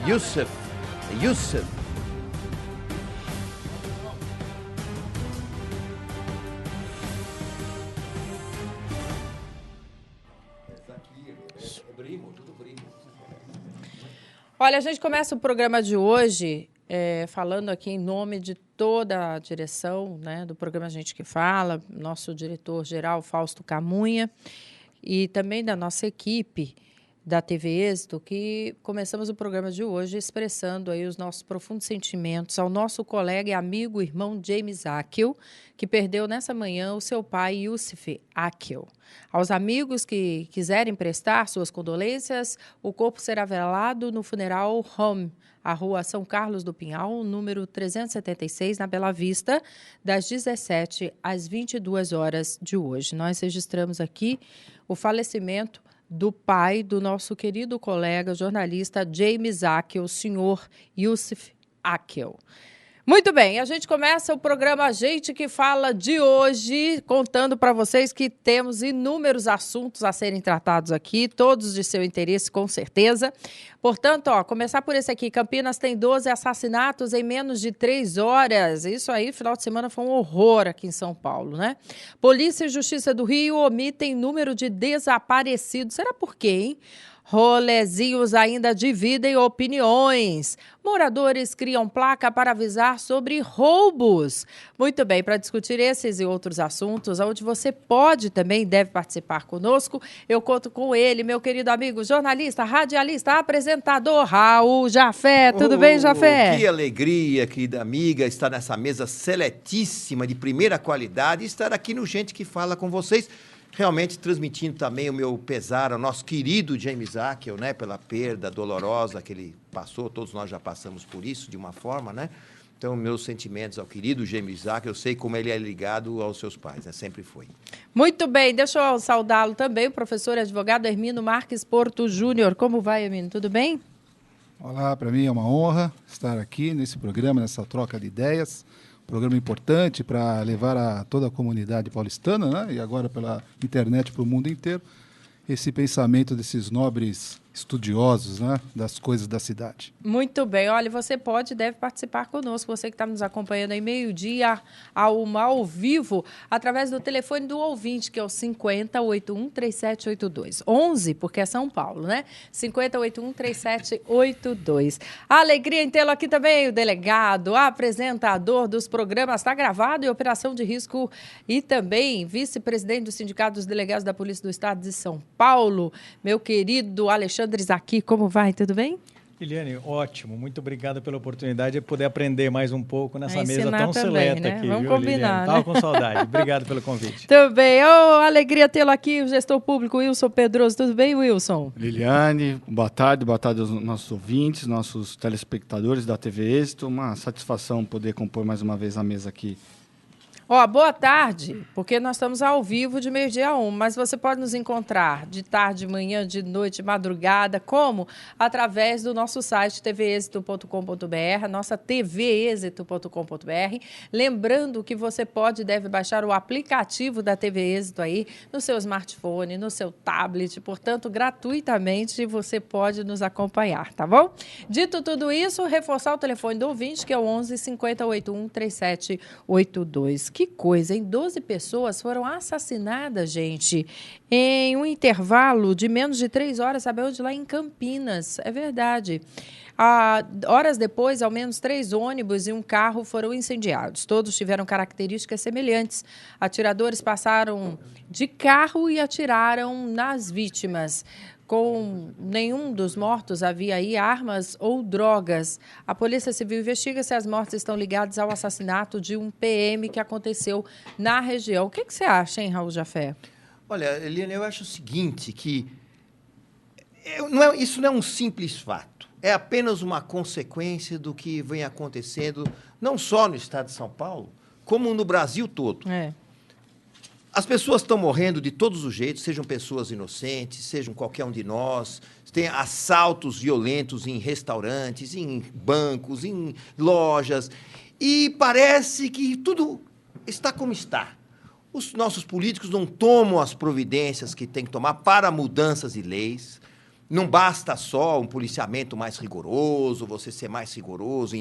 Youssef. Youssef. Olha, a gente começa o programa de hoje falando aqui em nome de toda a direção, né, do programa Gente que Fala, nosso diretor-geral Fausto Camunha, e também da nossa equipe da TV Êxito, que começamos o programa de hoje expressando aí os nossos profundos sentimentos ao nosso colega e amigo, irmão James Akel, que perdeu nessa manhã o seu pai, Youssef Akel. Aos amigos que quiserem prestar suas condolências, o corpo será velado no Funeral Home, a Rua São Carlos do Pinhal, número 376, na Bela Vista, das 17 às 22 horas de hoje. Nós registramos aqui o falecimento do pai do nosso querido colega jornalista James Akel, o senhor Youssef Akel. Muito bem, a gente começa o programa Gente que Fala de hoje, contando para vocês que temos inúmeros assuntos a serem tratados aqui, todos de seu interesse, com certeza. Portanto, começar por esse aqui, Campinas tem 12 assassinatos em menos de 3 horas. Isso aí, final de semana, foi um horror aqui em São Paulo, né? Polícia e Justiça do Rio omitem número de desaparecidos. Será por quê, hein? Rolezinhos ainda dividem opiniões. Moradores criam placa para avisar sobre roubos. Muito bem, para discutir esses e outros assuntos, onde você pode também deve participar conosco, eu conto com ele, meu querido amigo jornalista, radialista, apresentador, Raul Jafé. Tudo bem, Jafé? Que alegria, querida amiga, estar nessa mesa seletíssima, de primeira qualidade, e estar aqui no Gente que Fala com vocês. Realmente transmitindo também o meu pesar ao nosso querido James Akel, né, pela perda dolorosa que ele passou, todos nós já passamos por isso de uma forma, né? Então, meus sentimentos ao querido James Akel, eu sei como ele é ligado aos seus pais, né? Sempre foi. Muito bem, deixa eu saudá-lo também, o professor e advogado Hermino Marques Porto Júnior. Como vai, Hermino? Tudo bem? Olá, para mim é uma honra estar aqui nesse programa, nessa troca de ideias. Programa importante para levar a toda a comunidade paulistana, né? E agora pela internet para o mundo inteiro, esse pensamento desses nobres estudiosos, né, das coisas da cidade. Muito bem. Olha, você pode e deve participar conosco, você que está nos acompanhando aí meio-dia ao vivo, através do telefone do ouvinte, que é o 5081-3782. 11, porque é São Paulo, né? 5081-3782. A alegria em tê-lo aqui também, o delegado, apresentador dos programas, está gravado, e Operação de Risco, e também vice-presidente do Sindicato dos Delegados da Polícia do Estado de São Paulo, meu querido Alexandre Zaki. Como vai? Tudo bem? Liliane, ótimo. Muito obrigado pela oportunidade de poder aprender mais um pouco nessa mesa tão também, seleta, né? aqui. Vamos viu, combinar, Liliane? né? Tava com saudade. Obrigado pelo convite. Tudo bem. Alegria tê-lo aqui, o gestor público Wilson Pedroso. Tudo bem, Wilson? Liliane, boa tarde aos nossos ouvintes, nossos telespectadores da TV Êxito. Uma satisfação poder compor mais uma vez a mesa aqui. Boa tarde, porque nós estamos ao vivo de meio-dia a 1, mas você pode nos encontrar de tarde, manhã, de noite, madrugada, como? Através do nosso site tvexito.com.br, nossa tvexito.com.br. Lembrando que você pode e deve baixar o aplicativo da TV Êxito aí no seu smartphone, no seu tablet, portanto, gratuitamente você pode nos acompanhar, tá bom? Dito tudo isso, reforçar o telefone do ouvinte, que é o 11 5081 3782. Que coisa, hein? 12 pessoas foram assassinadas, gente, em um intervalo de menos de 3 horas, sabe onde? Lá em Campinas, é verdade. Horas depois, ao menos 3 ônibus e um carro foram incendiados. Todos tiveram características semelhantes. Atiradores passaram de carro e atiraram nas vítimas. Com nenhum dos mortos havia aí armas ou drogas. A Polícia Civil investiga se as mortes estão ligadas ao assassinato de um PM que aconteceu na região. O que você acha, hein, Raul Jafé? Olha, Eliane, eu acho o seguinte, que isso não é um simples fato. É apenas uma consequência do que vem acontecendo, não só no estado de São Paulo, como no Brasil todo. As pessoas estão morrendo de todos os jeitos, sejam pessoas inocentes, sejam qualquer um de nós. Tem assaltos violentos em restaurantes, em bancos, em lojas. E parece que tudo está como está. Os nossos políticos não tomam as providências que têm que tomar para mudanças de leis. Não basta só um policiamento mais rigoroso, você ser mais rigoroso.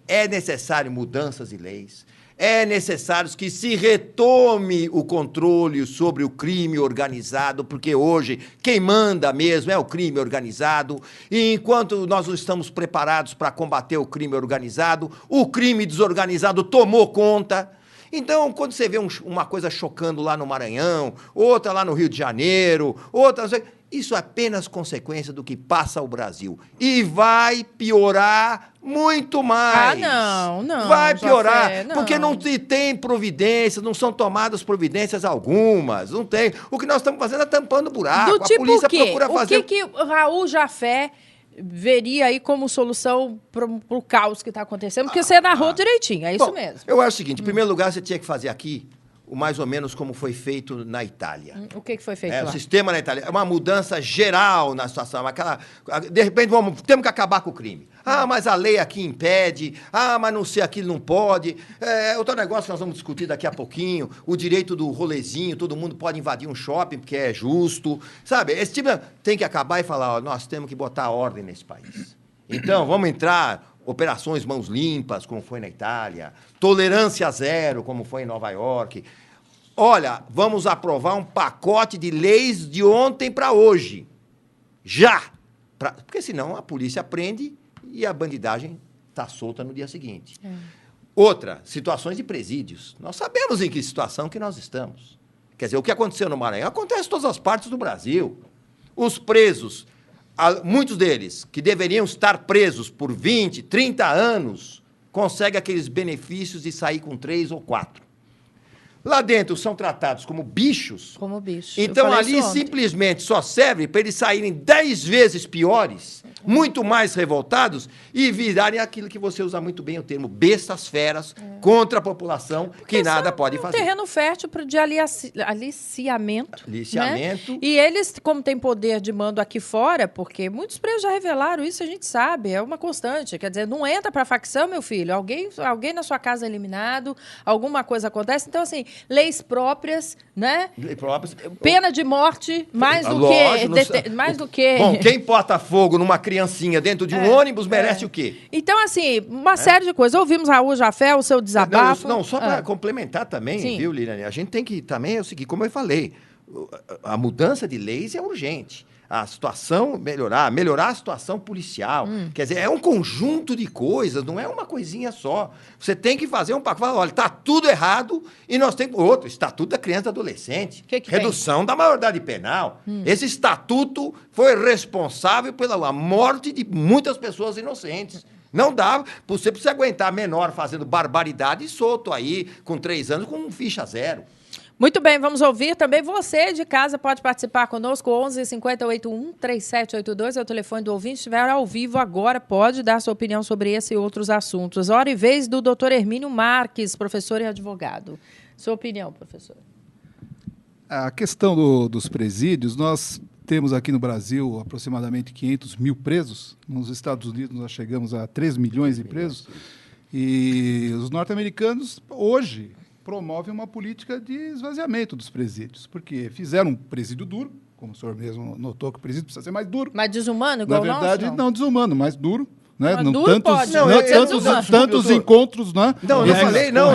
É necessário mudanças de leis. É necessário que se retome o controle sobre o crime organizado, porque hoje quem manda mesmo é o crime organizado. E enquanto nós não estamos preparados para combater o crime organizado, o crime desorganizado tomou conta. Então, quando você vê uma coisa chocando lá no Maranhão, outra lá no Rio de Janeiro, outra... Isso é apenas consequência do que passa o Brasil. E vai piorar muito mais. Não. Vai piorar, não. porque não se tem providências, não são tomadas providências algumas, não tem. O que nós estamos fazendo é tampando buraco. Do tipo a polícia o quê? procura fazer... O que o Raul Jafé veria aí como solução para o caos que está acontecendo? Porque você narrou direitinho, é isso mesmo. Eu acho o seguinte, em primeiro lugar, você tinha que fazer aqui mais ou menos como foi feito na Itália. O que foi feito lá? O sistema na Itália. É uma mudança geral na situação. De repente, temos que acabar com o crime. Mas a lei aqui impede. Mas não sei, aquilo não pode. Outro negócio que nós vamos discutir daqui a pouquinho, o direito do rolezinho, todo mundo pode invadir um shopping porque é justo. Sabe, esse tipo tem que acabar e falar, nós temos que botar ordem nesse país. Então, vamos entrar... Operações mãos limpas, como foi na Itália. Tolerância zero, como foi em Nova York. Olha, vamos aprovar um pacote de leis de ontem para hoje. Já! Porque senão a polícia prende e a bandidagem está solta no dia seguinte. Outra, situações de presídios. Nós sabemos em que situação que nós estamos. Quer dizer, o que aconteceu no Maranhão acontece em todas as partes do Brasil. Os presos... Muitos deles, que deveriam estar presos por 20, 30 anos, conseguem aqueles benefícios de sair com 3 ou 4. Lá dentro são tratados como bichos. Como bichos. Então, ali simplesmente só serve para eles saírem 10 vezes piores, muito mais revoltados, e virarem aquilo que você usa muito bem o termo, bestas feras, contra a população, que nada pode fazer. É um terreno fértil de aliciamento. Aliciamento. Né? E eles, como têm poder de mando aqui fora, porque muitos presos já revelaram isso, a gente sabe, é uma constante. Quer dizer, não entra para a facção, meu filho. Alguém na sua casa é eliminado, alguma coisa acontece. Então, assim, leis próprias, né? Leis próprias. Pena de morte, mais do que... Bom, quem bota fogo numa criancinha dentro de um ônibus merece o quê? Então, assim, uma série de coisas. Ouvimos Raul Jafé, o seu desabafo. Não, só para complementar também, viu, Liliane? A gente tem que também, é o seguinte, como eu falei, a mudança de leis é urgente. A situação melhorar a situação policial. Quer dizer, é um conjunto de coisas, não é uma coisinha só. Você tem que fazer um pacote. Olha, está tudo errado e nós temos outro, Estatuto da Criança e Adolescente. Que redução da maioridade penal. Esse estatuto foi responsável pela morte de muitas pessoas inocentes. Não dá, você precisa aguentar menor fazendo barbaridade solto aí, com 3 anos, com ficha zero. Muito bem, vamos ouvir também. Você de casa pode participar conosco, 11 50 81 3782, é o telefone do ouvinte. Se estiver ao vivo agora, pode dar sua opinião sobre esse e outros assuntos. Hora e vez do Dr. Hermínio Marques, professor e advogado. Sua opinião, professor. A questão dos presídios, nós temos aqui no Brasil aproximadamente 500 mil presos. Nos Estados Unidos nós chegamos a 3 milhões de presos. E os norte-americanos, hoje, promovem uma política de esvaziamento dos presídios, porque fizeram um presídio duro, como o senhor mesmo notou que o presídio precisa ser mais duro. Mais desumano, igual o nosso? Na verdade, não desumano, mais duro. Né? Mas duro pode. Tantos encontros, né? Não, eu falei, não.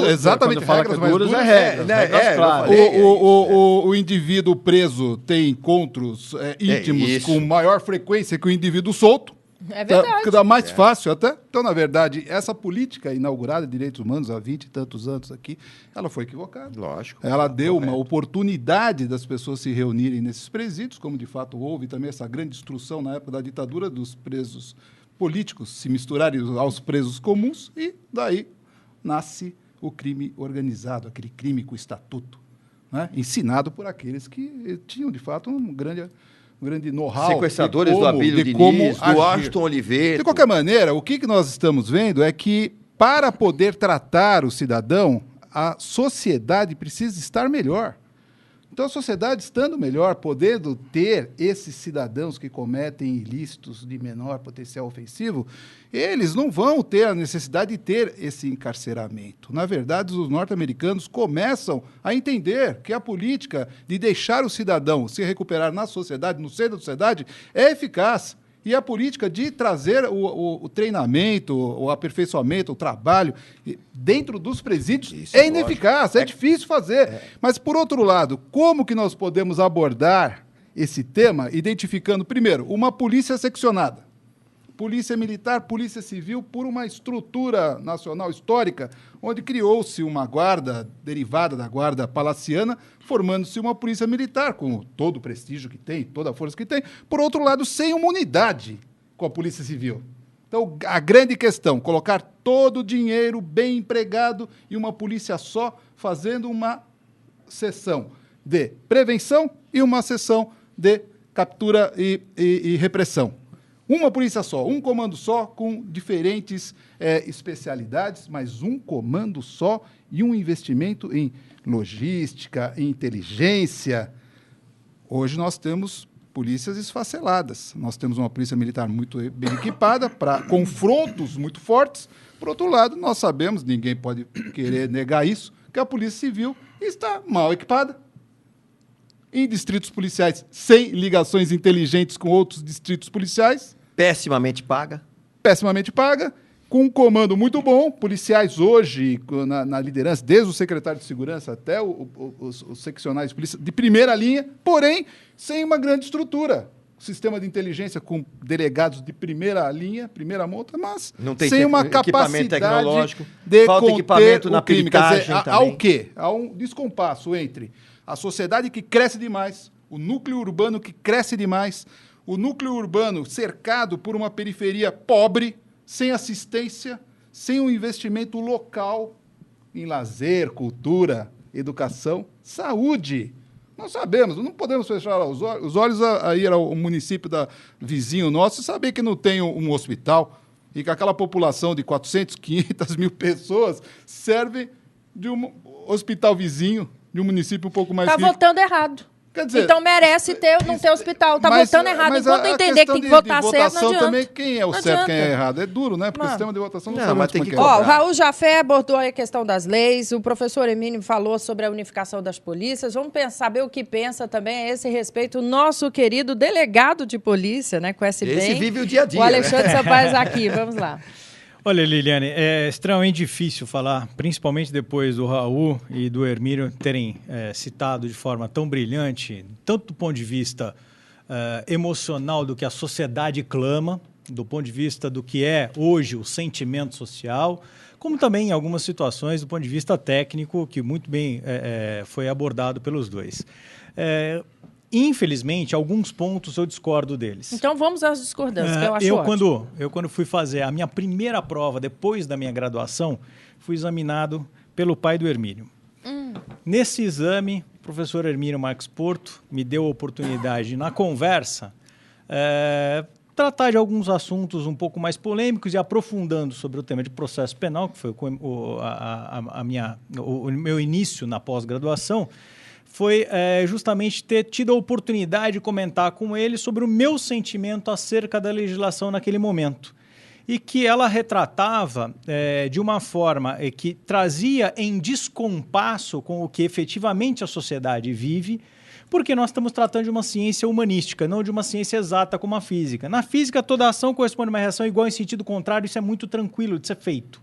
Exatamente, regras mais duras é regras claras. O indivíduo preso tem encontros íntimos com maior frequência que o indivíduo solto. É verdade. Dá mais fácil até. Então, na verdade, essa política inaugurada de direitos humanos há 20 e tantos anos aqui, ela foi equivocada. Lógico. Ela deu uma oportunidade das pessoas se reunirem nesses presídios, como de fato houve também essa grande destruição na época da ditadura dos presos políticos se misturarem aos presos comuns, e daí nasce o crime organizado, aquele crime com estatuto, né? Ensinado por aqueles que tinham, de fato, um grande know-how. Sequestradores do Abílio Diniz, do Washington Oliveira. De qualquer maneira, o que nós estamos vendo é que, para poder tratar o cidadão, a sociedade precisa estar melhor. Então, a sociedade estando melhor, podendo ter esses cidadãos que cometem ilícitos de menor potencial ofensivo, eles não vão ter a necessidade de ter esse encarceramento. Na verdade, os norte-americanos começam a entender que a política de deixar o cidadão se recuperar na sociedade, no seio da sociedade, é eficaz. E a política de trazer o treinamento, o aperfeiçoamento, o trabalho dentro dos presídios é ineficaz, é difícil fazer. Mas, por outro lado, como que nós podemos abordar esse tema identificando, primeiro, uma polícia seccionada? Polícia Militar, Polícia Civil, por uma estrutura nacional histórica, onde criou-se uma guarda derivada da guarda palaciana, formando-se uma polícia militar, com todo o prestígio que tem, toda a força que tem. Por outro lado, sem uma unidade com a Polícia Civil. Então, a grande questão, colocar todo o dinheiro bem empregado em uma polícia só, fazendo uma sessão de prevenção e uma sessão de captura e repressão. Uma polícia só, um comando só, com diferentes especialidades, mas um comando só e um investimento em logística, em inteligência. Hoje nós temos polícias esfaceladas. Nós temos uma polícia militar muito bem equipada para confrontos muito fortes. Por outro lado, nós sabemos, ninguém pode querer negar isso, que a Polícia Civil está mal equipada, em distritos policiais sem ligações inteligentes com outros distritos policiais. Pessimamente paga. Pessimamente paga, com um comando muito bom. Policiais hoje, na liderança, desde o secretário de segurança até os seccionais de polícia, de primeira linha, porém, sem uma grande estrutura. Sistema de inteligência com delegados de primeira linha, primeira monta, mas não tem sem uma equipamento capacidade tecnológico, de falta conter equipamento na o crime. Quer peritagem dizer, também. há o quê? Há um descompasso entre a sociedade que cresce demais, o núcleo urbano que cresce demais, o núcleo urbano cercado por uma periferia pobre, sem assistência, sem um investimento local em lazer, cultura, educação, saúde. Nós sabemos, não podemos fechar os olhos a ir ao município vizinho nosso e saber que não tem um hospital e que aquela população de 400, 500 mil pessoas serve de um hospital vizinho, de um município um pouco mais rico. Está votando errado. Quer dizer, então merece não ter hospital. Está votando errado. Enquanto entender que tem que votar certo, não adianta. Também, quem é o certo, quem é errado? É duro, né? Porque o sistema de votação não sabe mas tem que Ó, o Raul Jafé abordou aí a questão das leis, o professor Hermínio falou sobre a unificação das polícias. Vamos saber o que pensa também a esse respeito o nosso querido delegado de polícia, né? Conhece bem. Esse vive o dia a dia. O Alexandre Sampaio aqui. Vamos lá. Olha, Liliane, é extremamente difícil falar, principalmente depois do Raul e do Hermínio terem citado de forma tão brilhante, tanto do ponto de vista emocional do que a sociedade clama, do ponto de vista do que é hoje o sentimento social, como também em algumas situações do ponto de vista técnico, que muito bem foi abordado pelos dois. Infelizmente, alguns pontos eu discordo deles. Então vamos às discordâncias, que eu acho ótimo. Quando fui fazer a minha primeira prova, depois da minha graduação, fui examinado pelo pai do Hermínio. Nesse exame, o professor Hermínio Marques Porto me deu a oportunidade, na conversa, tratar de alguns assuntos um pouco mais polêmicos e aprofundando sobre o tema de processo penal, que foi o meu início na pós-graduação, foi justamente ter tido a oportunidade de comentar com ele sobre o meu sentimento acerca da legislação naquele momento. E que ela retratava de uma forma que trazia em descompasso com o que efetivamente a sociedade vive, porque nós estamos tratando de uma ciência humanística, não de uma ciência exata como a física. Na física, toda ação corresponde a uma reação igual em sentido contrário, isso é muito tranquilo de ser feito.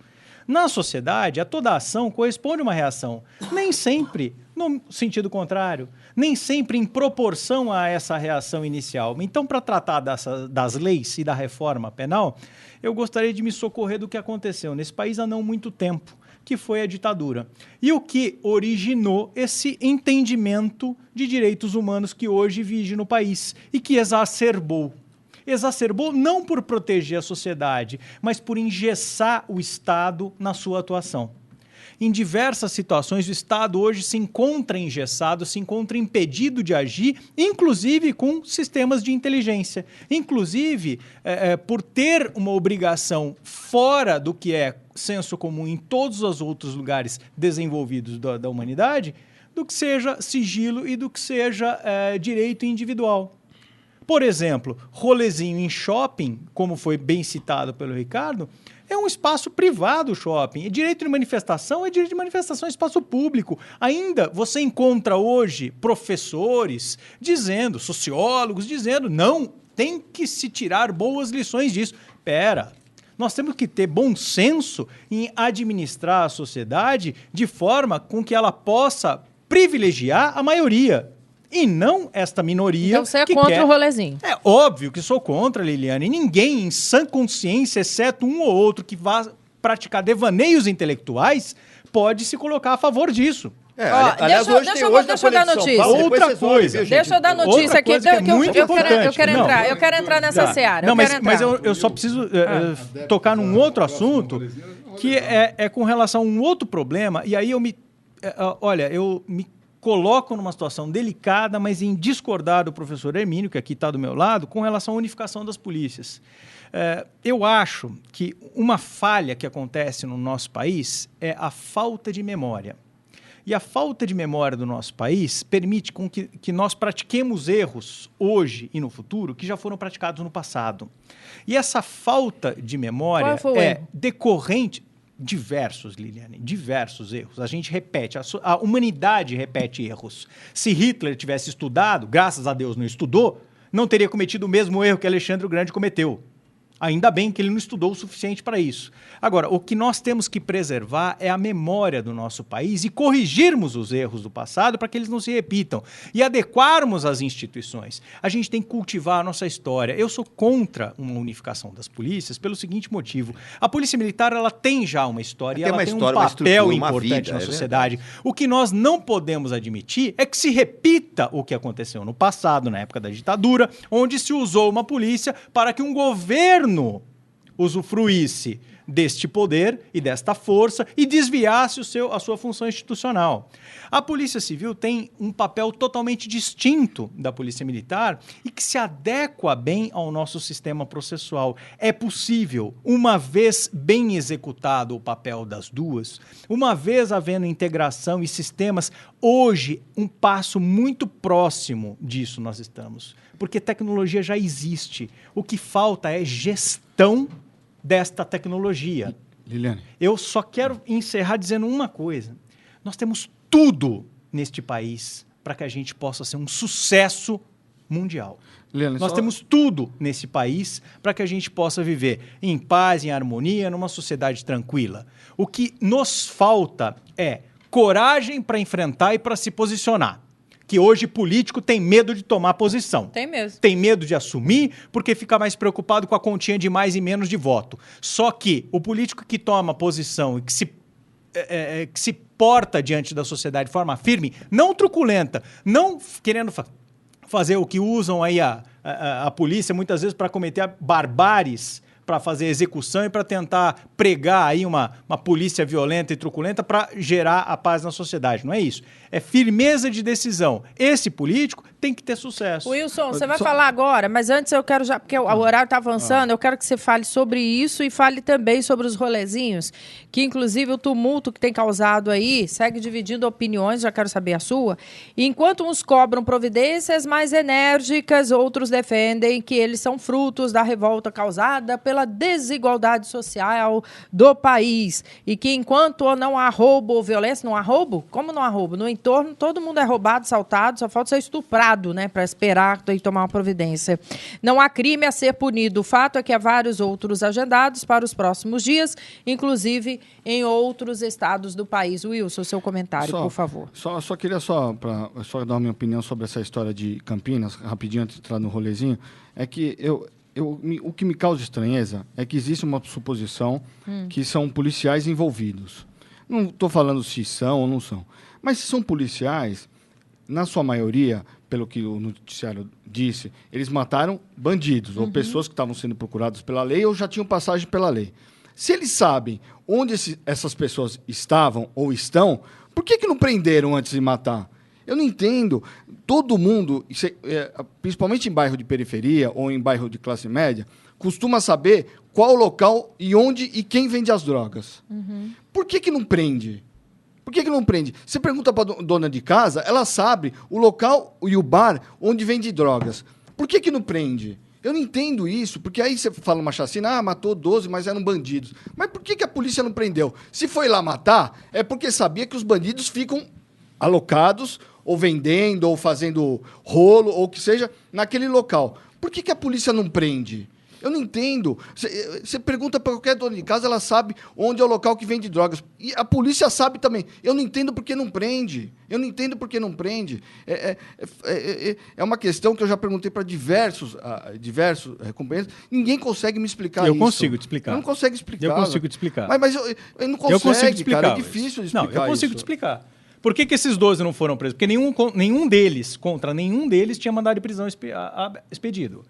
Na sociedade, a toda ação corresponde a uma reação, nem sempre no sentido contrário, nem sempre em proporção a essa reação inicial. Então, para tratar das leis e da reforma penal, eu gostaria de me socorrer do que aconteceu nesse país há não muito tempo, que foi a ditadura. E o que originou esse entendimento de direitos humanos que hoje vige no país e que exacerbou não por proteger a sociedade, mas por engessar o Estado na sua atuação. Em diversas situações, o Estado hoje se encontra engessado, se encontra impedido de agir, inclusive com sistemas de inteligência. Inclusive, por ter uma obrigação fora do que é senso comum em todos os outros lugares desenvolvidos da humanidade, do que seja sigilo e do que seja direito individual. Por exemplo, rolezinho em shopping, como foi bem citado pelo Ricardo, é um espaço privado o shopping. E direito de manifestação é direito de manifestação, é espaço público. Ainda você encontra hoje professores dizendo, sociólogos dizendo, não, tem que se tirar boas lições disso. Pera, nós temos que ter bom senso em administrar a sociedade de forma com que ela possa privilegiar a maioria. E não esta minoria. Então você é contra o rolezinho. É óbvio que sou contra, Liliane. Ninguém em sã consciência, exceto um ou outro que vá praticar devaneios intelectuais, pode se colocar a favor disso. Aliás, deixa eu dar notícia. Outra coisa. Deixa eu dar notícia aqui. Eu quero entrar nessa seara. Não, mas eu só preciso tocar num outro assunto, que é com relação a um outro problema. E aí eu me coloco numa situação delicada, mas em discordar do professor Hermínio, que aqui está do meu lado, com relação à unificação das polícias. Eu acho que uma falha que acontece no nosso país é a falta de memória. E a falta de memória do nosso país permite com que nós pratiquemos erros hoje e no futuro que já foram praticados no passado. E essa falta de memória é decorrente... Diversos, Liliane, diversos erros. A gente repete, a humanidade repete erros. Se Hitler tivesse estudado, graças a Deus não estudou, não teria cometido o mesmo erro que Alexandre o Grande cometeu. Ainda bem que ele não estudou o suficiente para isso. Agora, o que nós temos que preservar é a memória do nosso país e corrigirmos os erros do passado para que eles não se repitam e adequarmos as instituições. A gente tem que cultivar a nossa história. Eu sou contra uma unificação das polícias pelo seguinte motivo. A Polícia Militar ela tem já uma história e ela tem um papel importante na sociedade. O que nós não podemos admitir é que se repita o que aconteceu no passado, na época da ditadura, onde se usou uma polícia para que um governo usufruísse deste poder e desta força e desviasse a sua função institucional. A Polícia Civil tem um papel totalmente distinto da Polícia Militar e que se adequa bem ao nosso sistema processual. É possível, uma vez bem executado o papel das duas, uma vez havendo integração e sistemas, hoje um passo muito próximo disso nós estamos, porque tecnologia já existe. O que falta é gestão desta tecnologia. Liliane. Eu só quero encerrar dizendo uma coisa. Nós temos tudo neste país para que a gente possa ser um sucesso mundial. Liliane, nós temos tudo nesse país para que a gente possa viver em paz, em harmonia, numa sociedade tranquila. O que nos falta é coragem para enfrentar e para se posicionar. Que hoje político tem medo de tomar posição. Tem mesmo. Tem medo de assumir porque fica mais preocupado com a continha de mais e menos de voto. Só que o político que toma posição e que se porta diante da sociedade de forma firme, não truculenta, não querendo fazer o que usam aí a polícia muitas vezes para cometer barbáries, para fazer execução e para tentar pregar aí uma polícia violenta e truculenta para gerar a paz na sociedade. Não é isso. É firmeza de decisão. Esse político tem que ter sucesso. Wilson, você vai falar agora, mas antes eu quero já, porque o horário está avançando, eu quero que você fale sobre isso e fale também sobre os rolezinhos, que inclusive o tumulto que tem causado aí segue dividindo opiniões, já quero saber a sua. E enquanto uns cobram providências mais enérgicas, outros defendem que eles são frutos da revolta causada pela desigualdade social do país. E que enquanto não há roubo ou violência, não há roubo? Como não há roubo? No entorno, todo mundo é roubado, assaltado, só falta ser estuprado, né, para esperar e tomar uma providência. Não há crime a ser punido. O fato é que há vários outros agendados para os próximos dias, inclusive em outros estados do país. Wilson, seu comentário, por favor. Só queria dar a minha opinião sobre essa história de Campinas, rapidinho antes de entrar no rolezinho, é que o que me causa estranheza é que existe uma suposição que são policiais envolvidos. Não estou falando se são ou não são, mas se são policiais, na sua maioria, pelo que o noticiário disse, eles mataram bandidos ou pessoas que estavam sendo procuradas pela lei ou já tinham passagem pela lei. Se eles sabem onde essas pessoas estavam ou estão, por que não prenderam antes de matar? Eu não entendo. Todo mundo, principalmente em bairro de periferia ou em bairro de classe média, costuma saber qual o local e onde e quem vende as drogas. Por que não prende? Por que não prende? Você pergunta para a dona de casa, ela sabe o local e o bar onde vende drogas. Por que não prende? Eu não entendo isso, porque aí você fala uma chacina, matou 12, mas eram bandidos. Mas por que a polícia não prendeu? Se foi lá matar, é porque sabia que os bandidos ficam alocados, ou vendendo, ou fazendo rolo, ou o que seja, naquele local. Por que a polícia não prende? Eu não entendo. Você pergunta para qualquer dona de casa, ela sabe onde é o local que vende drogas. E a polícia sabe também. Eu não entendo por que não prende. É uma questão que eu já perguntei para diversos companheiros. Ninguém consegue me explicar isso. Eu consigo te explicar. Não consegue explicar. Eu consigo te explicar. Mas eu não consigo, eu consigo te explicar, cara. É difícil de explicar isso. Não, eu consigo te explicar. Por que esses 12 não foram presos? Porque nenhum deles tinha mandado de prisão expedido.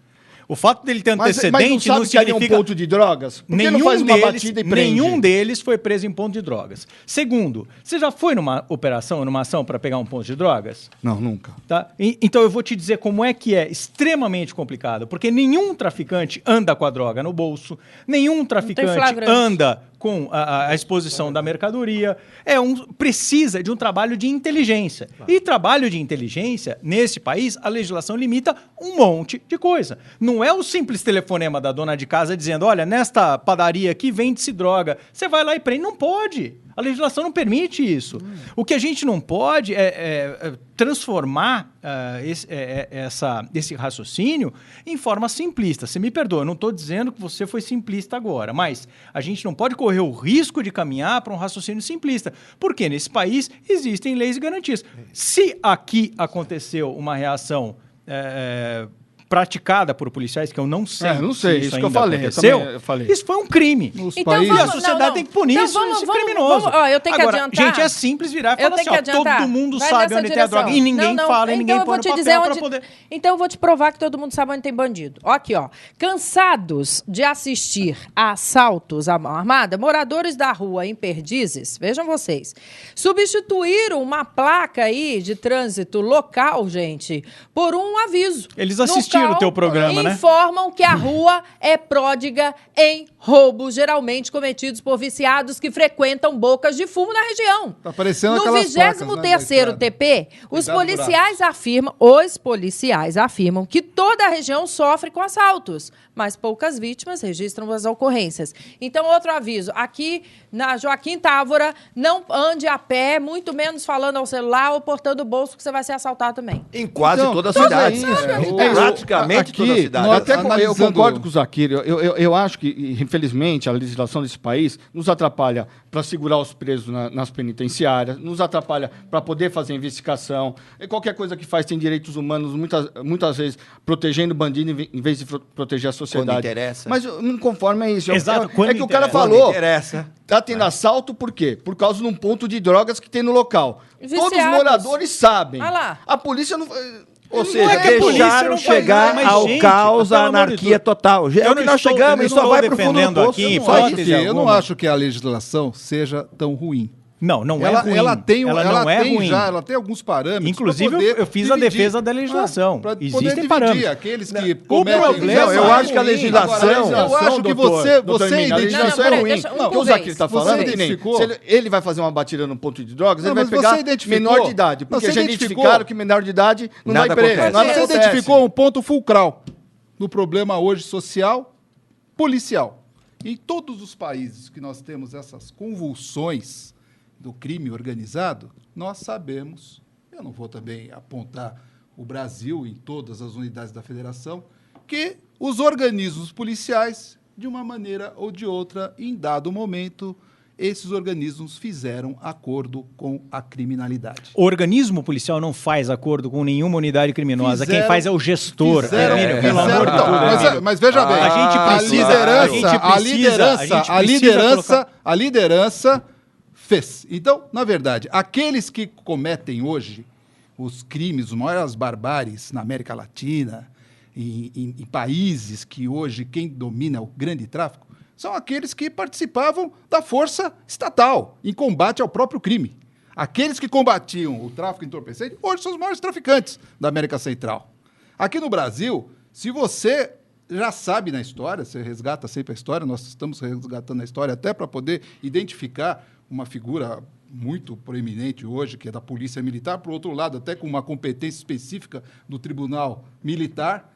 O fato dele ter antecedente não significa... um ponto de drogas? Por que não faz uma batida e prende? Nenhum deles foi preso em ponto de drogas. Segundo, você já foi numa operação, numa ação para pegar um ponto de drogas? Não, nunca. Tá? Então eu vou te dizer como é que é extremamente complicado, porque nenhum traficante anda com a droga no bolso, nenhum traficante anda com a exposição da mercadoria. Precisa de um trabalho de inteligência. E trabalho de inteligência, nesse país, a legislação limita um monte de coisa. Não é o simples telefonema da dona de casa dizendo, olha, nesta padaria aqui vende-se droga. Você vai lá e prende. Não pode. A legislação não permite isso. O que a gente não pode é transformar esse raciocínio em forma simplista. Você me perdoa, eu não estou dizendo que você foi simplista agora, mas a gente não pode correr o risco de caminhar para um raciocínio simplista, porque nesse país existem leis e garantias. Se aqui aconteceu uma reação praticada por policiais, que eu não sei. Não sei, isso que eu falei. Eu falei. Isso foi um crime. Então, e a sociedade tem que punir esse criminoso. Eu tenho que adiantar. Gente, é simples virar e falar assim, todo mundo sabe onde tem a droga. E ninguém fala, e ninguém põe no papel para poder... Então eu vou te provar que todo mundo sabe onde tem bandido. Aqui, ó. Cansados de assistir a assaltos à mão armada, moradores da rua em Perdizes, vejam vocês, substituíram uma placa aí de trânsito local, gente, por um aviso. Eles assistiram o teu programa, né? Informam que a rua é pródiga em roubos, geralmente cometidos por viciados que frequentam bocas de fumo na região. Tá parecendo no aquelas 23º TP, os policiais afirmam que toda a região sofre com assaltos, mas poucas vítimas registram as ocorrências. Então, outro aviso, aqui na Joaquim Távora, não ande a pé, muito menos falando ao celular ou portando o bolso, que você vai ser assaltado também. Em quase toda a cidade. Praticamente toda a cidade. Eu concordo com o Zakir. Eu acho que, infelizmente, a legislação desse país nos atrapalha para segurar os presos nas penitenciárias, nos atrapalha para poder fazer investigação. E qualquer coisa que faz tem direitos humanos, muitas vezes protegendo o bandido em vez de proteger a sociedade. Quando interessa. Mas não conforme é isso. Exato, é que o cara falou. Interessa. Tá tendo assalto por quê? Por causa de um ponto de drogas que tem no local. Viciados. Todos os moradores sabem. Olha lá. A polícia não... Ou seja, é que a polícia deixaram não chegar faz, ao gente, caos, pelo à amor de anarquia Deus. total. É o que nós chegamos e só vai pro fundo do poço. Eu não acho que a legislação seja tão ruim. Não é ruim. Ela tem ruim. Ela tem alguns parâmetros. Inclusive, eu fiz a defesa da legislação. Existem parâmetros. Aqueles que cometem... Não, eu acho que a legislação... Eu acho que você a legislação é ruim. O que o Zakir está falando, se ele vai fazer uma batida no ponto de drogas, ele vai pegar menor de idade. Porque já identificaram que menor de idade não vai preso. Você identificou um ponto fulcral no problema hoje social, policial. Em todos os países que nós temos essas convulsões do crime organizado, nós sabemos, eu não vou também apontar o Brasil em todas as unidades da federação, que os organismos policiais, de uma maneira ou de outra, em dado momento, esses organismos fizeram acordo com a criminalidade. O organismo policial não faz acordo com nenhuma unidade criminosa. Quem faz é o gestor. Pelo amor de Deus. Mas veja bem, a liderança fez. Então, na verdade, aqueles que cometem hoje os crimes, os maiores barbáries na América Latina, em países que hoje quem domina o grande tráfico, são aqueles que participavam da força estatal em combate ao próprio crime. Aqueles que combatiam o tráfico entorpecente, hoje são os maiores traficantes da América Central. Aqui no Brasil, se você já sabe na história, você resgata sempre a história, nós estamos resgatando a história até para poder identificar uma figura muito proeminente hoje, que é da Polícia Militar, por outro lado, até com uma competência específica do Tribunal Militar,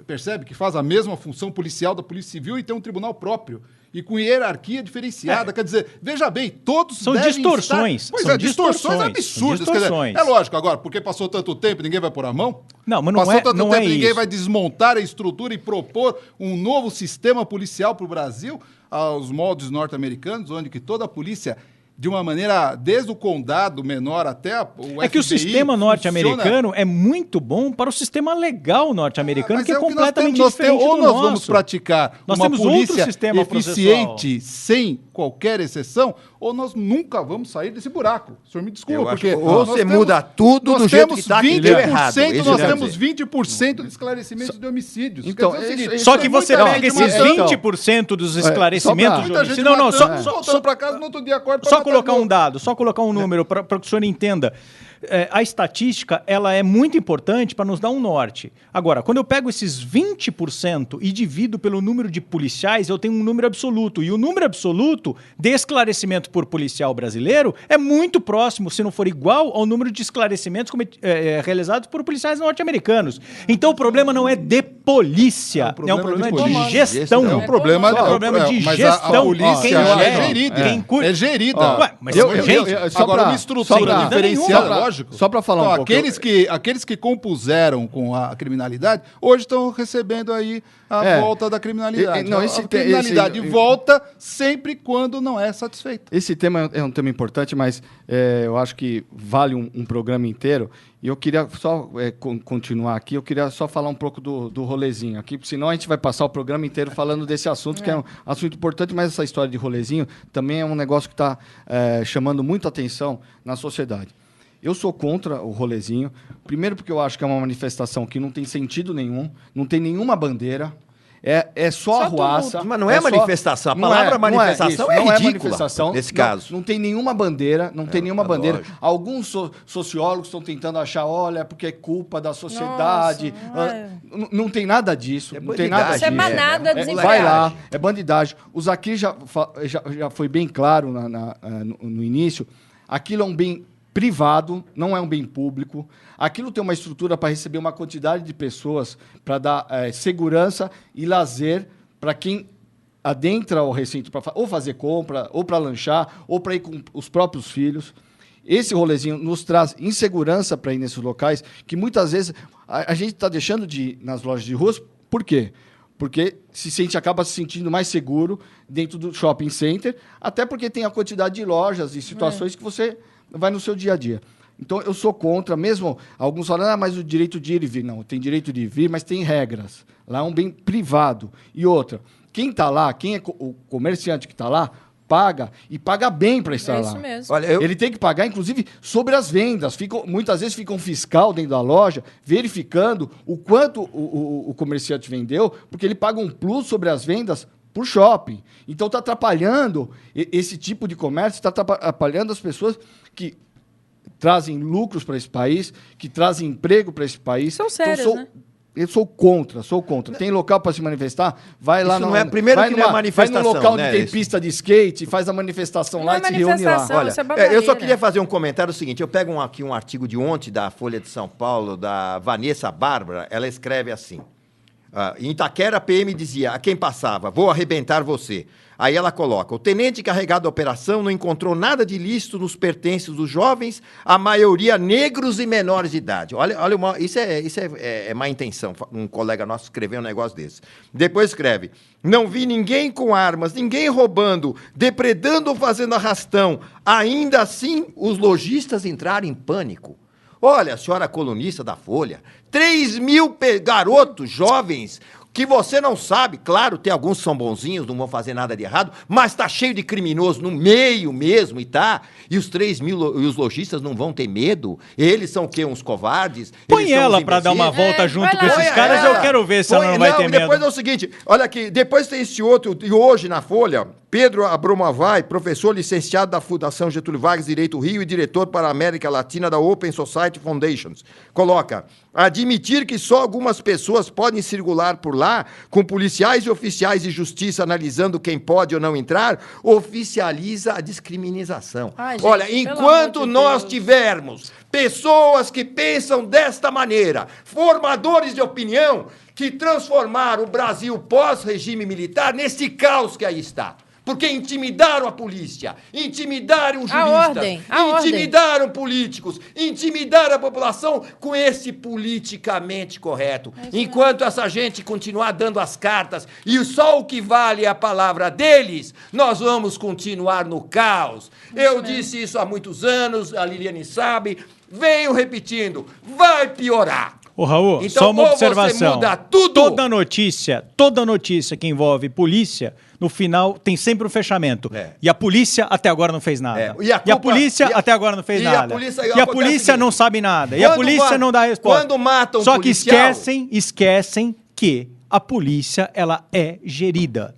percebe que faz a mesma função policial da Polícia Civil e tem um tribunal próprio. E com hierarquia diferenciada. Quer dizer, veja bem, todos são devem distorções. estar... Pois são distorções absurdas. Distorções. Quer dizer, é lógico, agora, porque passou tanto tempo, ninguém vai pôr a mão? Não, mas não passou é tanto não tempo, é ninguém isso. vai desmontar a estrutura e propor um novo sistema policial para o Brasil, aos moldes norte-americanos, onde que toda a polícia... de uma maneira, desde o condado menor até o FBI... É que o sistema norte-americano é muito bom para o sistema legal norte-americano, que é completamente diferente do nosso. Ou nós vamos nosso. praticar Nós uma temos outro polícia sistema eficiente, sem qualquer exceção, ou nós nunca vamos sair desse buraco. O senhor me desculpa, porque... Ou você muda tudo do jeito que está, que deu errado. Nós temos 20% de esclarecimento de homicídios. Então, só que você pega esses 20% dos esclarecimentos de homicídio... Não, voltando para casa, no outro dia acorda só colocar um dado, só colocar um número para que o senhor entenda. A estatística, ela é muito importante para nos dar um norte. Agora, quando eu pego esses 20% e divido pelo número de policiais, eu tenho um número absoluto. E o número absoluto de esclarecimento por policial brasileiro é muito próximo, se não for igual, ao número de esclarecimentos realizados por policiais norte-americanos. Então, o problema não é de polícia, é um problema de gestão. É um problema de mas gestão. A polícia é gerida. É gerida. Ué, mas agora, uma estrutura diferenciada, lógico. Só para falar um pouco. Aqueles que compuseram com a criminalidade, hoje estão recebendo aí a volta da criminalidade. A criminalidade volta sempre quando não é satisfeita. Esse tema é um tema importante, mas eu acho que vale um programa inteiro. E eu queria só continuar aqui, eu queria só falar um pouco do rolezinho aqui, porque senão a gente vai passar o programa inteiro falando desse assunto, que é um assunto importante, mas essa história de rolezinho também é um negócio que está chamando muita atenção na sociedade. Eu sou contra o rolezinho, primeiro porque eu acho que é uma manifestação que não tem sentido nenhum, não tem nenhuma bandeira, é só arruaça. Mas não é manifestação, a palavra manifestação é ridícula manifestação, nesse caso. Não tem nenhuma bandeira, bandeira. Lógico. Alguns sociólogos estão tentando achar, olha, porque é culpa da sociedade. Não tem nada disso. Não tem nada disso. Isso é manada desempregada. Vai lá, é bandidagem. Os aqui já foi bem claro no início, aquilo é um bem privado, não é um bem público. Aquilo tem uma estrutura para receber uma quantidade de pessoas, para dar segurança e lazer para quem adentra o recinto para ou fazer compra, ou para lanchar, ou para ir com os próprios filhos. Esse rolezinho nos traz insegurança para ir nesses locais, que muitas vezes a gente está deixando de ir nas lojas de ruas. Por quê? Porque acaba se sentindo mais seguro dentro do shopping center, até porque tem a quantidade de lojas e situações que você vai no seu dia a dia. Então, eu sou contra, mesmo alguns falam, mas o direito de ir e vir. Não, tem direito de vir, mas tem regras. Lá é um bem privado. E outra, quem está lá, quem é o comerciante que está lá, paga, e paga bem para estar lá. Isso mesmo. Olha, Ele tem que pagar, inclusive, sobre as vendas. Muitas vezes fica um fiscal dentro da loja, verificando o quanto o comerciante vendeu, porque ele paga um plus sobre as vendas por shopping. Então, está atrapalhando esse tipo de comércio, está atrapalhando as pessoas que trazem lucros para esse país, que trazem emprego para esse país. São sérios, então, né? Eu sou contra. Tem local para se manifestar? Vai lá não é primeiro que não é manifestação. Vai no local né, onde tem pista de skate, faz a manifestação lá e se reúne lá. Olha, eu só queria fazer um comentário seguinte. Eu pego aqui um artigo de ontem da Folha de São Paulo, da Vanessa Bárbara. Ela escreve assim. Em Itaquera, a PM dizia a quem passava, vou arrebentar você. Aí ela coloca, o tenente encarregado da operação não encontrou nada de ilícito nos pertences dos jovens, a maioria negros e menores de idade. Olha isso é má intenção. Um colega nosso escreveu um negócio desse. Depois escreve, não vi ninguém com armas, ninguém roubando, depredando ou fazendo arrastão. Ainda assim, os lojistas entraram em pânico. Olha, senhora colunista da Folha, 3 mil garotos jovens que você não sabe, claro, tem alguns que são bonzinhos, não vão fazer nada de errado, mas está cheio de criminoso no meio mesmo, e os 3 mil e os lojistas não vão ter medo? Eles são o quê? Uns covardes? Põe ela para dar uma volta junto com esses caras, eu quero ver se ela não vai ter medo. Depois é o seguinte, olha aqui, depois tem esse outro, e hoje na Folha, Pedro Abromavai, professor licenciado da Fundação Getúlio Vargas Direito Rio e diretor para a América Latina da Open Society Foundations, coloca: admitir que só algumas pessoas podem circular por lá, com policiais e oficiais de justiça analisando quem pode ou não entrar, oficializa a discriminação. Ai, gente, olha, enquanto nós tivermos pessoas que pensam desta maneira, formadores de opinião, que transformaram o Brasil pós-regime militar nesse caos que aí está. Porque intimidaram a polícia, intimidaram juristas, intimidaram políticos, intimidaram a população com esse politicamente correto. Enquanto essa gente continuar dando as cartas e só o que vale é a palavra deles, nós vamos continuar no caos. Eu disse isso há muitos anos, a Liliane sabe, venho repetindo, vai piorar. Ô, Raul, então, só uma observação. Você muda tudo. Toda notícia que envolve polícia, no final tem sempre um fechamento. E a polícia até agora não fez nada. E a polícia até agora não fez nada. E a polícia não sabe nada. E a polícia não dá resposta. Quando matam Só que policial... esquecem que a polícia, ela é gerida.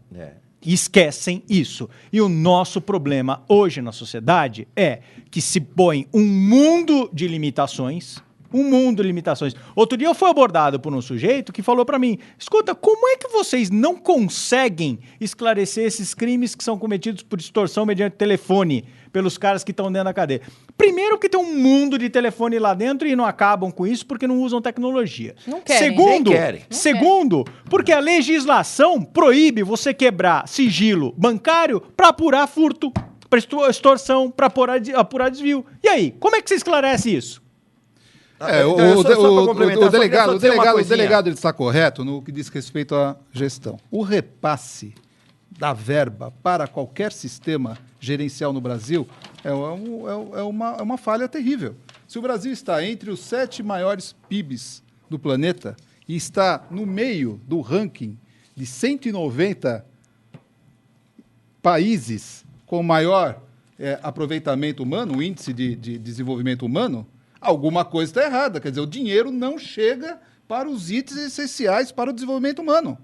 Esquecem isso. E o nosso problema hoje na sociedade é que se põe um mundo de limitações. Outro dia eu fui abordado por um sujeito que falou pra mim: escuta, como é que vocês não conseguem esclarecer esses crimes que são cometidos por extorsão mediante telefone pelos caras que estão dentro da cadeia? Primeiro que tem um mundo de telefone lá dentro e não acabam com isso porque não usam tecnologia. Não querem. Segundo, porque a legislação proíbe você quebrar sigilo bancário pra apurar furto, pra extorsão, pra apurar desvio. E aí, como é que você esclarece isso? O delegado está correto no que diz respeito à gestão. O repasse da verba para qualquer sistema gerencial no Brasil é uma falha terrível. Se o Brasil está entre os 7 maiores PIBs do planeta e está no meio do ranking de 190 países com maior aproveitamento humano, o índice de desenvolvimento humano, alguma coisa está errada. Quer dizer, o dinheiro não chega para os itens essenciais para o desenvolvimento humano.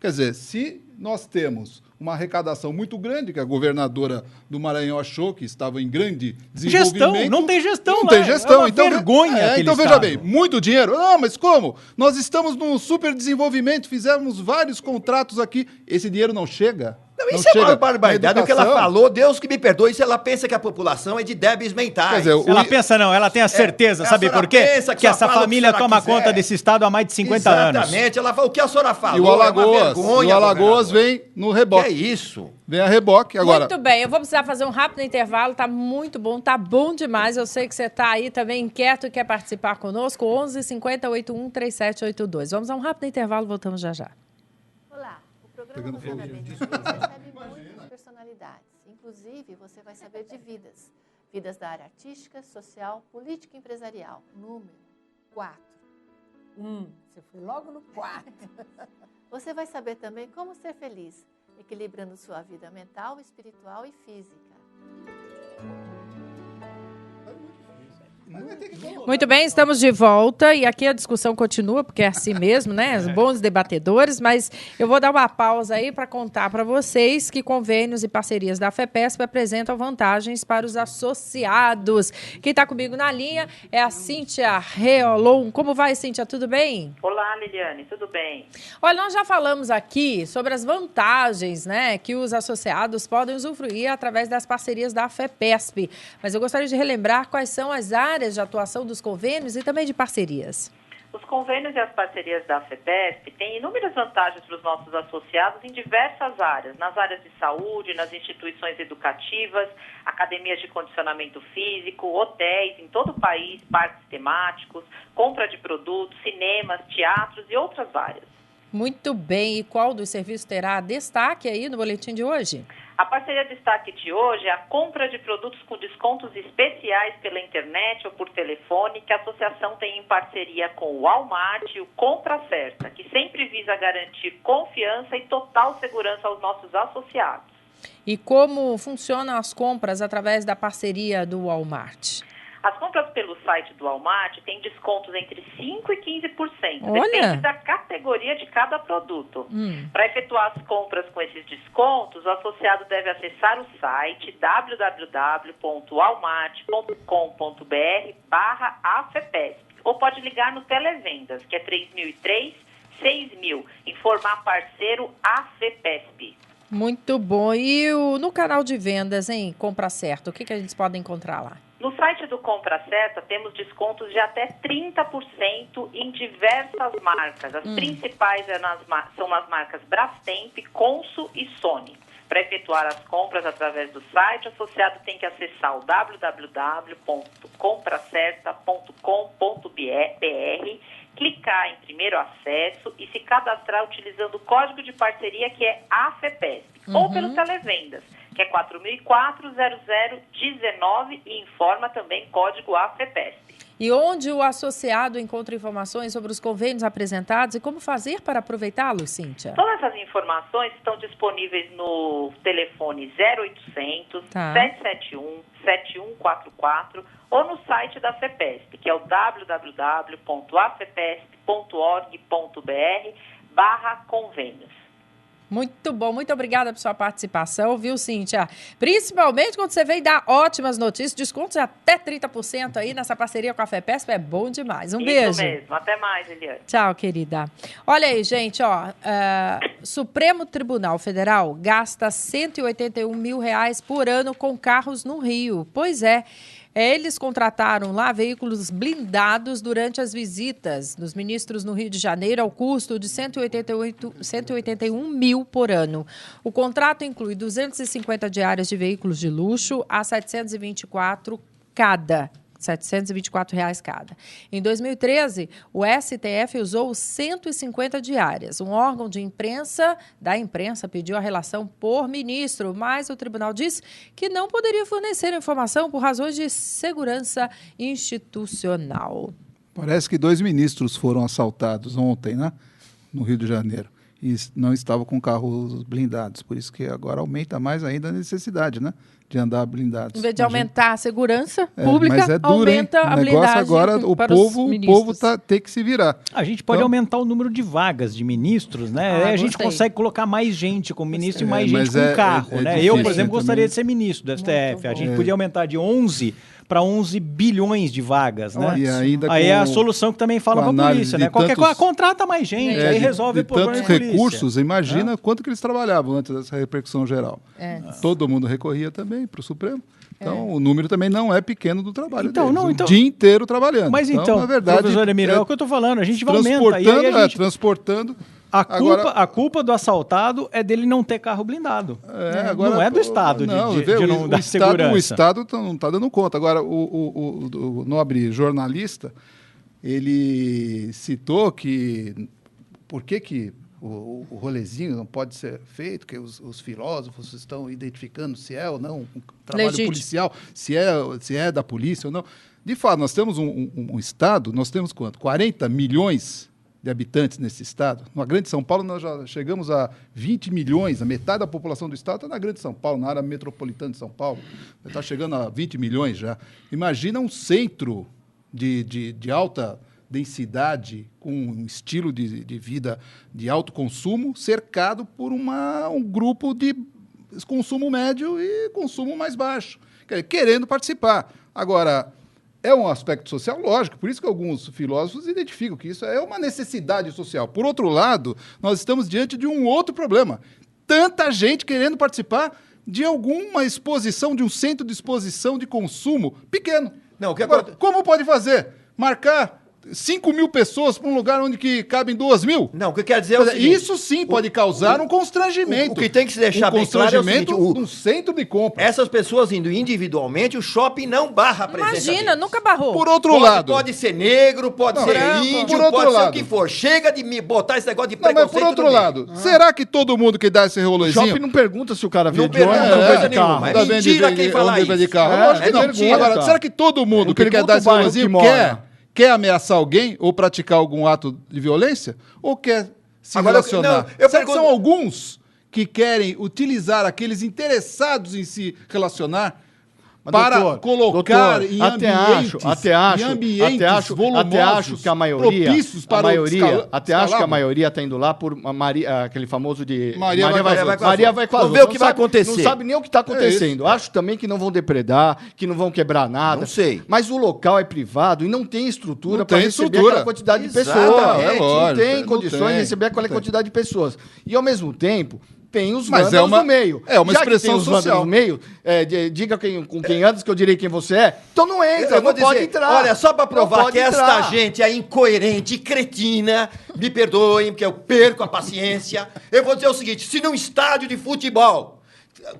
Quer dizer, se nós temos uma arrecadação muito grande, que a governadora do Maranhão achou que estava em grande desenvolvimento... Não tem gestão. Não tem gestão. É uma vergonha então, veja bem, muito dinheiro. Não, mas como? Nós estamos num super desenvolvimento, fizemos vários contratos aqui. Esse dinheiro não chega. Não, isso é uma barbaridade. O que ela falou, Deus que me perdoe, se ela pensa que a população é de débeis mentais. Quer dizer, ela pensa não, ela tem a certeza, sabe por quê? Que essa família toma conta desse estado há mais de 50 anos. Exatamente, ela fala, o que a senhora falou e o Alagoas vem no reboque. Que é isso? Vem a reboque agora. Muito bem, eu vou precisar fazer um rápido intervalo, tá muito bom, tá bom demais. Eu sei que você tá aí também inquieto e quer participar conosco. 11 50 81 3782. Vamos a um rápido intervalo, voltamos já já. Olá, o programa Humanamente recebe muitas personalidades. Inclusive, você vai saber de vidas. Vidas da área artística, social, política e empresarial. Número 4. Você foi logo no 4. Você vai saber também como ser feliz, equilibrando sua vida mental, espiritual e física. Muito bem, estamos de volta e aqui a discussão continua, porque é assim mesmo, né? Os bons debatedores, mas eu vou dar uma pausa aí para contar para vocês que convênios e parcerias da FEPESP apresentam vantagens para os associados. Quem está comigo na linha é a Cíntia Reolon. Como vai, Cíntia? Tudo bem? Olá, Liliane, tudo bem? Olha, nós já falamos aqui sobre as vantagens, né, que os associados podem usufruir através das parcerias da FEPESP, mas eu gostaria de relembrar quais são as áreas de atuação dos convênios e também de parcerias. Os convênios e as parcerias da FEPESP têm inúmeras vantagens para os nossos associados em diversas áreas, nas áreas de saúde, nas instituições educativas, academias de condicionamento físico, hotéis em todo o país, parques temáticos, compra de produtos, cinemas, teatros e outras áreas. Muito bem. E qual dos serviços terá destaque aí no boletim de hoje? A parceria destaque de hoje é a compra de produtos com descontos especiais pela internet ou por telefone, que a associação tem em parceria com o Walmart e o Compra Certa, que sempre visa garantir confiança e total segurança aos nossos associados. E como funcionam as compras através da parceria do Walmart? A As compras pelo site do Walmart têm descontos entre 5% e 15%. Olha! Depende da categoria de cada produto. Para efetuar as compras com esses descontos, o associado deve acessar o site www.walmart.com.br/AFEPESP ou pode ligar no Televendas, que é 3003-6000, informar parceiro AFEPESP. Muito bom. E no canal de vendas, hein? Compra Certa, o que a gente pode encontrar lá? No site do Compra Certa, temos descontos de até 30% em diversas marcas. As principais são as marcas Brastemp, Consul e Sony. Para efetuar as compras através do site, o associado tem que acessar o www.compracerta.com.br, clicar em primeiro acesso e se cadastrar utilizando o código de parceria que é AFEPESP, ou pelo Televendas, que é 4004-0019 e informa também código AFEPESP. E onde o associado encontra informações sobre os convênios apresentados e como fazer para aproveitá-los, Cíntia? Todas essas informações estão disponíveis no telefone 0800 771 7144 ou no site da FEPESP, que é o www.afepesp.org.br/convênios. Muito bom, muito obrigada por sua participação, viu, Cíntia? Principalmente quando você veio dar ótimas notícias, descontos até 30% aí nessa parceria com a FEPESP, é bom demais. Um beijo. Isso mesmo, até mais, Eliane. Tchau, querida. Olha aí, gente, Supremo Tribunal Federal gasta R$181 mil por ano com carros no Rio. Pois é. Eles contrataram lá veículos blindados durante as visitas dos ministros no Rio de Janeiro ao custo de 181 mil por ano. O contrato inclui 250 diárias de veículos de luxo a R$724 cada. R$724 cada. Em 2013, o STF usou 150 diárias. Um órgão da imprensa pediu a relação por ministro, mas o tribunal disse que não poderia fornecer a informação por razões de segurança institucional. Parece que 2 ministros foram assaltados ontem, né? No Rio de Janeiro. E não estavam com carros blindados. Por isso que agora aumenta mais ainda a necessidade, né? De andar blindados. Em vez de aumentar a segurança pública, mas é duro, aumenta a blindagem agora, o povo tem que se virar. A gente pode aumentar o número de vagas de ministros, né? A gente consegue colocar mais gente como ministro e mais gente com carro, né? Eu, por exemplo, gostaria de ser ministro do STF. A gente podia aumentar de 11 para 11 bilhões de vagas, né? E ainda aí é a solução que também fala para a polícia, né? Qualquer coisa, contrata mais gente, aí resolve o problema da polícia. Recursos, imagina quanto que eles trabalhavam antes dessa repercussão geral. Todo mundo recorria também para o Supremo. Então, o número também não é pequeno do trabalho deles. O dia inteiro trabalhando. Mas então, na verdade, professor Emílio, é o que eu estou falando. A gente vai aumentar. E aí a gente... transportando... A culpa do assaltado é dele não ter carro blindado. Agora, não é do Estado de não dar segurança. O Estado não está dando conta. Agora, o nobre jornalista, ele citou que... Por que o rolezinho não pode ser feito, que os filósofos estão identificando se é ou não um trabalho policial, se é da polícia ou não. De fato, nós temos um Estado, nós temos quanto? 40 milhões de habitantes nesse Estado. Na Grande São Paulo, nós já chegamos a 20 milhões, a metade da população do Estado está na Grande São Paulo, na área metropolitana de São Paulo. Está chegando a 20 milhões já. Imagina um centro de alta densidade, com um estilo de vida de alto consumo, cercado por um grupo de consumo médio e consumo mais baixo, querendo participar. Agora, é um aspecto social, lógico, por isso que alguns filósofos identificam que isso é uma necessidade social. Por outro lado, nós estamos diante de um outro problema. Tanta gente querendo participar de alguma exposição, de um centro de exposição de consumo pequeno. Agora, como pode fazer? Marcar 5 mil pessoas para um lugar onde que cabem 2 mil? Não, o que quer dizer é o seguinte, isso sim pode causar um constrangimento. O que tem que se deixar bem claro é o seguinte, um centro de compra. Essas pessoas indo individualmente, o shopping não barra a presença Imagina, deles. Nunca barrou. Por outro lado... Pode ser negro, pode ser índio, pode ser o que for. Chega de me botar esse negócio de preconceito. Mas por outro lado, será que todo mundo que dá esse rolezinho... O shopping não pergunta se o cara veio de ônibus, não coisa nenhuma. É mentira quem fala isso. Agora, será que todo mundo que quer dar esse rolezinho quer ameaçar alguém ou praticar algum ato de violência? Ou quer se relacionar? Será que são alguns que querem utilizar aqueles interessados em se relacionar? para colocar em ambientes volumosos, que a maioria, propícios para acho que a maioria está indo lá por aquele famoso de Maria vai com a Vamos ver o que vai acontecer. Não sabe nem o que está acontecendo. Acho também que não vão depredar, que não vão quebrar nada. Não sei. Mas o local é privado e não tem estrutura para receber aquela quantidade de pessoas. Não tem condições de receber aquela quantidade de pessoas. E, ao mesmo tempo, tem os vândalos no meio. É uma expressão social. No meio, diga com quem andas que eu direi quem você é. Então não entra, não pode entrar. Olha, só para provar que esta gente é incoerente e cretina, me perdoem, porque eu perco a paciência, eu vou dizer o seguinte, se num estádio de futebol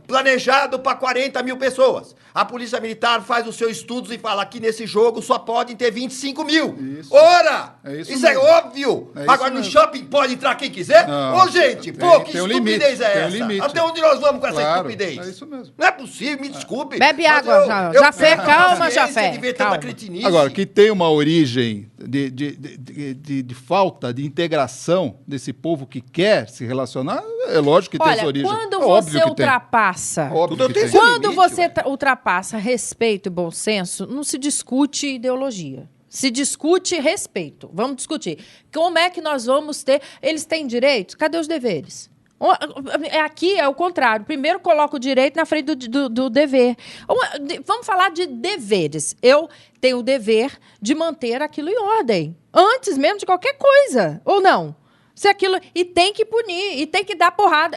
planejado para 40 mil pessoas, a Polícia Militar faz os seus estudos e fala que nesse jogo só podem ter 25 mil. Isso. Ora! Isso é óbvio! Agora no shopping pode entrar quem quiser? Ô, gente, que estupidez é essa? Até onde nós vamos com essa estupidez? É isso mesmo. Não é possível, me desculpe. Bebe água, Jafé, calma, Jafé. Agora, que tem uma origem de falta de integração desse povo que quer se relacionar, é lógico que tem essa origem. Quando você ultrapassa... Quando você ultrapassa respeito e bom senso, não se discute ideologia. Se discute respeito. Vamos discutir. Como é que nós vamos ter... Eles têm direitos? Cadê os deveres? Aqui é o contrário. Primeiro coloca o direito na frente do dever. Vamos falar de deveres. Eu tenho o dever de manter aquilo em ordem. Antes mesmo de qualquer coisa. Ou não? Se aquilo, e tem que punir, e tem que dar porrada.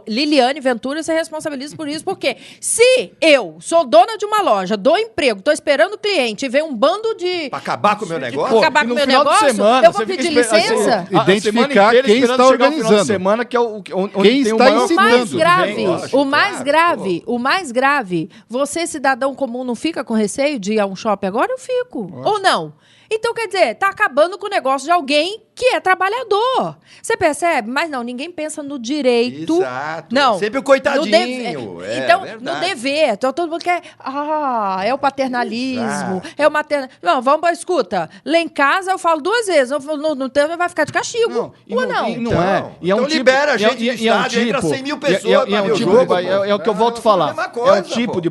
Liliane Ventura, se responsabiliza por isso, porque se eu sou dona de uma loja, dou emprego, estou esperando o cliente e vem um bando de... Para acabar com o meu negócio? Para acabar com o meu negócio, eu vou pedir licença? Identificar quem está organizando. Semana que é quem está incitando. O mais grave, você, cidadão comum, não fica com receio de ir a um shopping agora? Eu fico. Ou não? Então, quer dizer, tá acabando com o negócio de alguém que é trabalhador. Você percebe? Mas não, ninguém pensa no direito. Exato. Não. Sempre o coitadinho. Então, no dever. Então, todo mundo quer... é o paternalismo. É o maternalismo. Não, escuta. Lá em casa eu falo 2 vezes. No tempo vai ficar de castigo. Ou não? Então libera a gente de estádio, entra 100 mil pessoas para ver o jogo. É o que eu volto a falar. É um tipo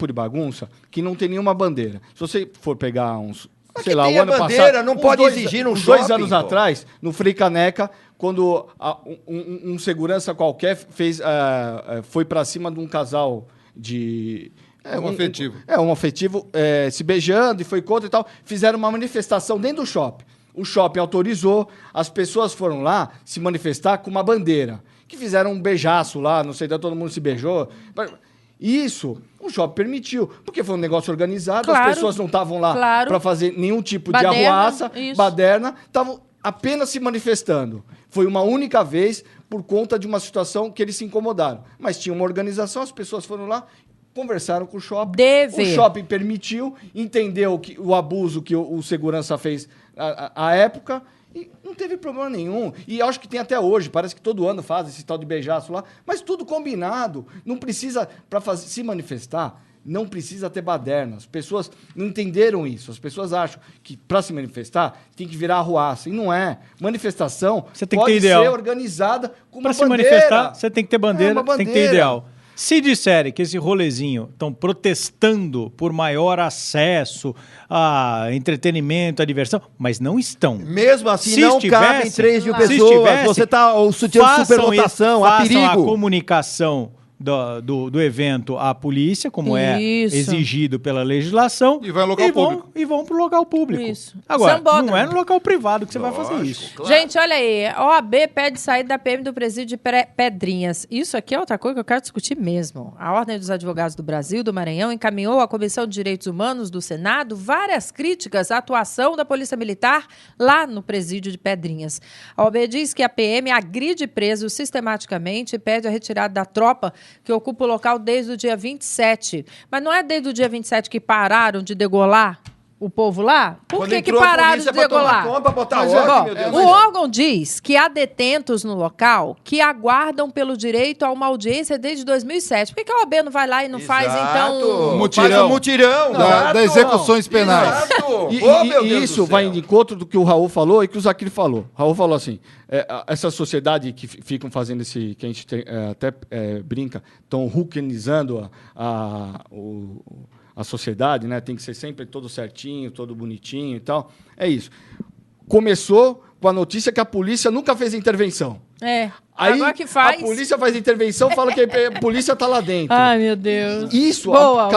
de bagunça que não tem nenhuma bandeira. Se você for pegar sei lá, o ano passado... não pode exigir num shopping. 2 anos atrás, no Frei Caneca, quando um segurança qualquer foi para cima de um casal de... Um afetivo se beijando e foi contra e tal. Fizeram uma manifestação dentro do shopping. O shopping autorizou, as pessoas foram lá se manifestar com uma bandeira. Que fizeram um beijaço lá, não sei, todo mundo se beijou... Isso, o shopping permitiu, porque foi um negócio organizado, as pessoas não estavam lá para fazer nenhum tipo de arruaça, baderna, estavam apenas se manifestando. Foi uma única vez por conta de uma situação que eles se incomodaram. Mas tinha uma organização, as pessoas foram lá, conversaram com o shopping. O shopping permitiu, entendeu o abuso que o segurança fez à época... E não teve problema nenhum. E acho que tem até hoje. Parece que todo ano faz esse tal de beijaço lá. Mas tudo combinado. Não precisa, para se manifestar, não precisa ter baderna. As pessoas não entenderam isso. As pessoas acham que, para se manifestar, tem que virar arruaça. E não é. Manifestação pode ser organizada com uma bandeira. Para se manifestar, você tem que ter bandeira, tem que ter ideal. Se disserem que esse rolezinho estão protestando por maior acesso a entretenimento, a diversão, mas não estão. Mesmo assim, se não cabem 3 mil pessoas. Você está o superlotação, há perigo. Façam a comunicação do evento à polícia, como é exigido pela legislação, e vai ao local público. E vão para o local público. Isso. Agora, não é no local privado que você vai fazer isso. Claro. Gente, olha aí, a OAB pede saída da PM do presídio de Pedrinhas. Isso aqui é outra coisa que eu quero discutir mesmo. A Ordem dos Advogados do Brasil, do Maranhão, encaminhou à Comissão de Direitos Humanos do Senado várias críticas à atuação da Polícia Militar lá no presídio de Pedrinhas. A OAB diz que a PM agride presos sistematicamente e pede a retirada da tropa que ocupa o local desde o dia 27. Mas não é desde o dia 27 que pararam de degolar o povo lá? Por Quando que entrou a pararam polícia de pra tomar degolar? conta, pra botar Mas, ordem, ó, meu Deus O do céu. órgão diz que há detentos no local que aguardam pelo direito a uma audiência desde 2007. Por que a OAB não vai lá e não faz, então... Mutirão. Faz um mutirão. Das execuções penais. Exato. E, Oh, e- meu e Deus isso do vai céu. de encontro do que o Raul falou e que o Zaquir falou. Raul falou assim, essa sociedade que ficam fazendo esse, que a gente até brinca, estão rukenizando a sociedade, né? Tem que ser sempre todo certinho, todo bonitinho e tal. É isso. Começou com a notícia que a polícia nunca fez intervenção. Aí agora que faz... a polícia faz intervenção, fala que a polícia está lá dentro. Ai, meu Deus. Isso, Boa,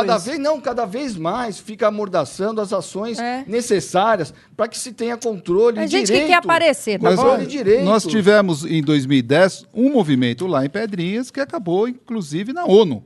cada vez mais fica amordaçando as ações necessárias para que se tenha controle A gente direito. que quer aparecer, tá Mas bom? Controle direito. nós tivemos, em 2010, um movimento lá em Pedrinhas que acabou, inclusive, na ONU.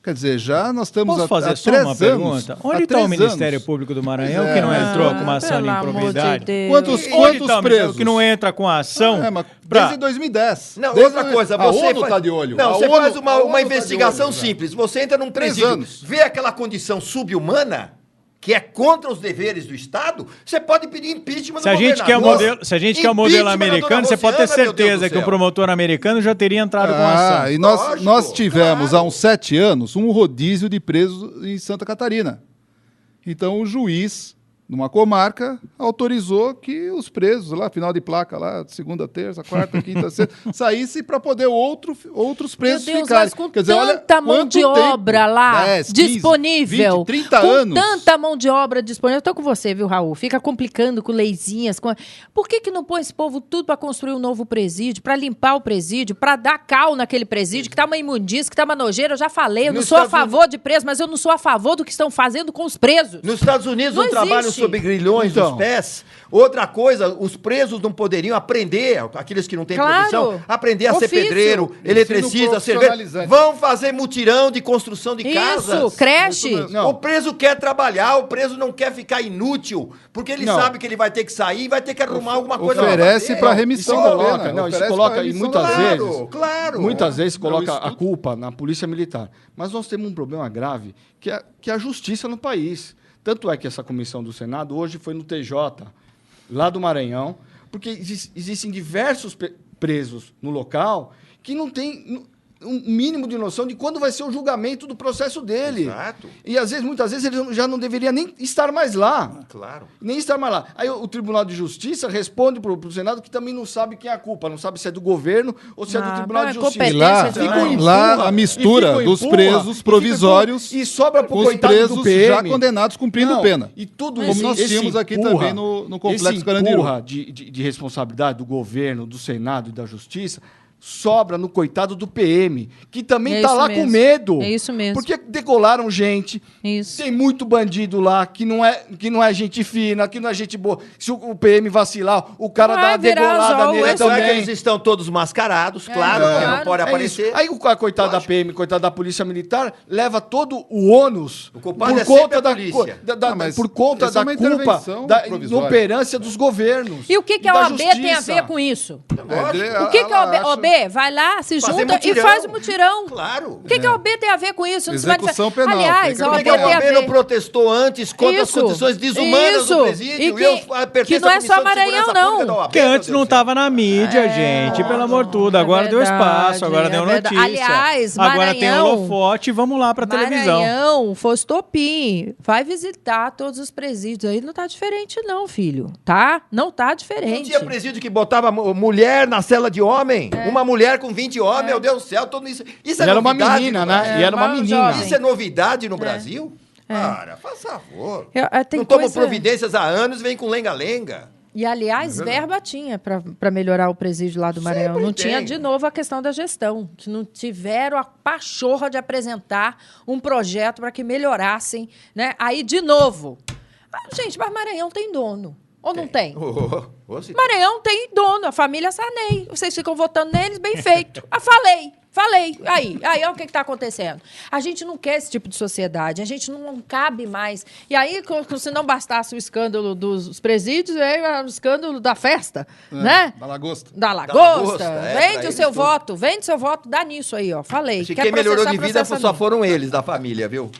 Quer dizer, já nós estamos Posso fazer há só 3 uma anos. pergunta? Há Onde está o 3 Ministério anos. Público do Maranhão Pois que não é. entrou com uma ação de Pelo amor improbidade? de Deus. Quantos Onde está o Ministério presos? que não entra com a ação? Mas pra... desde 2010. Não, Desde outra coisa, a você ONU faz... está de olho. Não, A você ONU- faz a uma ONU tá de investigação olho já. simples. Você entra num 3 presídio, anos. vê aquela condição subhumana, que é contra os deveres do Estado, você pode pedir impeachment Se a do gente quer o governador. modelo, se a gente quer o modelo Impeachment da americano, dona você pode ter Rosiana, meu Deus certeza do que o céu. promotor americano já teria entrado com a ação. E Lógico, nós tivemos, claro. há uns 7 anos, um rodízio de presos em Santa Catarina. Então, o juiz, numa comarca, autorizou que os presos lá, final de placa lá, segunda, terça, quarta, quinta, sexta, saíssem para poder outros presos Meu Deus, ficarem. mas com Quer dizer, olha tanta mão quanto de tempo. obra lá 10, 15, disponível. 20, 30 com anos. tanta mão de obra disponível. Eu tô com você, viu, Raul? Fica complicando com leizinhas. Por que não põe esse povo tudo para construir um novo presídio, para limpar o presídio, para dar cal naquele presídio, que tá uma imundícia, que tá uma nojeira? Eu já falei, eu não Nos sou a Estados favor de presos, mas eu não sou a favor do que estão fazendo com os presos. Nos Estados Unidos Não não trabalham existe. sob grilhões Então. dos pés. Outra coisa, os presos não poderiam aprender, aqueles que não têm Claro. profissão, aprender a ser Ofício. pedreiro, eletricista, cerveiro. profissionalizante. Vão fazer mutirão de construção de casas. Isso, creche. Isso mesmo. O preso quer trabalhar, o preso não quer ficar inútil, porque ele Não. sabe que ele vai ter que sair e vai ter que arrumar alguma coisa Oferece pra fazer. para E se remissão da coloca, pena. não, e se Oferece coloca, pra e remissão muitas da pena. vezes, Claro. muitas vezes se coloca isso a tudo. culpa na polícia militar. Mas nós temos um problema grave, que é a justiça no país. Tanto é que essa comissão do Senado hoje foi no TJ, lá do Maranhão, porque existem diversos presos no local que não têm um mínimo de noção de quando vai ser o julgamento do processo dele. Exato. E às vezes, muitas vezes, ele já não deveria nem estar mais lá. Claro. Nem estar mais lá. Aí o Tribunal de Justiça responde para o Senado que também não sabe quem é a culpa, não sabe se é do governo ou se é do Ah, Tribunal de é Justiça. E lá, competência de Ficam quem? lá a mistura dos presos provisórios e sobra para com o os coitado do presos PM. já condenados cumprindo Não, pena. E tudo Como isso, nós esse tínhamos aqui empurra, também no Complexo esse Carandiru. empurra de responsabilidade do governo, do Senado e da Justiça sobra no coitado do PM, que também É está isso lá mesmo. com medo. É isso mesmo. Porque decolaram gente, Isso. tem muito bandido lá que não é gente fina, que não é gente boa. Se o PM vacilar, o cara Vai dá uma virar degolada anzol, nele é Tanto é que também. eles estão todos mascarados, claro, porque claro. não pode É aparecer. isso. Aí o coitado da PM, coitado da Polícia Militar, leva todo o ônus O culpado é sempre a da, polícia. mas por conta essa é da uma culpa intervenção da provisória. inoperância dos governos. E o que e a da OAB tem a justiça. ver com isso? Lógico. O que a OAB, ela acha- OAB vai lá, se Fazer junta e mutirão. faz o mutirão? Claro. O que a OAB tem a ver com isso? Não se vai Execução dizer- penal, Aliás, tem que a Por OAB que a tem a OAB não ver... protestou antes contra as Isso, condições desumanas isso. do presídio? E que não é só Maranhão, não. Porque antes não estava na mídia, gente, pelo amor de tudo. Agora deu verdade, espaço, agora é deu verdade. notícia. Aliás, agora tem Maranhão- holofote, vamos lá pra televisão. Maranhão, Fostopim, vai visitar todos os presídios aí. Não tá diferente não, filho, tá? Não tá Não diferente. tinha presídio que botava mulher na cela de homem? Uma mulher com 20 homens, meu Deus do céu, tudo isso. Isso é E era uma novidade menina, no né? Brasil. E era uma mas menina. jovem. Isso é novidade no Brasil? Cara, faz favor. Tem Não tomam coisa- providências há anos, vem com lenga-lenga. E, aliás, verba tinha para melhorar o presídio lá do Maranhão. Sempre Não tinha, tem. de novo, a questão da gestão. Que não tiveram a pachorra de apresentar um projeto para que melhorassem, né? Aí, de novo. Gente, mas Maranhão tem dono. Ou não tem? Se Maranhão tem dono, a família Sarney. Vocês ficam votando neles, bem feito. Falei Falei. Aí, olha o que está acontecendo. A gente não quer esse tipo de sociedade, a gente não cabe mais. E aí, se não bastasse o escândalo dos presídios, veio o escândalo da festa, né? Da lagosta. Da lagosta. Vende o seu voto, dá nisso aí, ó. Falei. Acho que quem melhorou de vida só foram eles, da família, viu?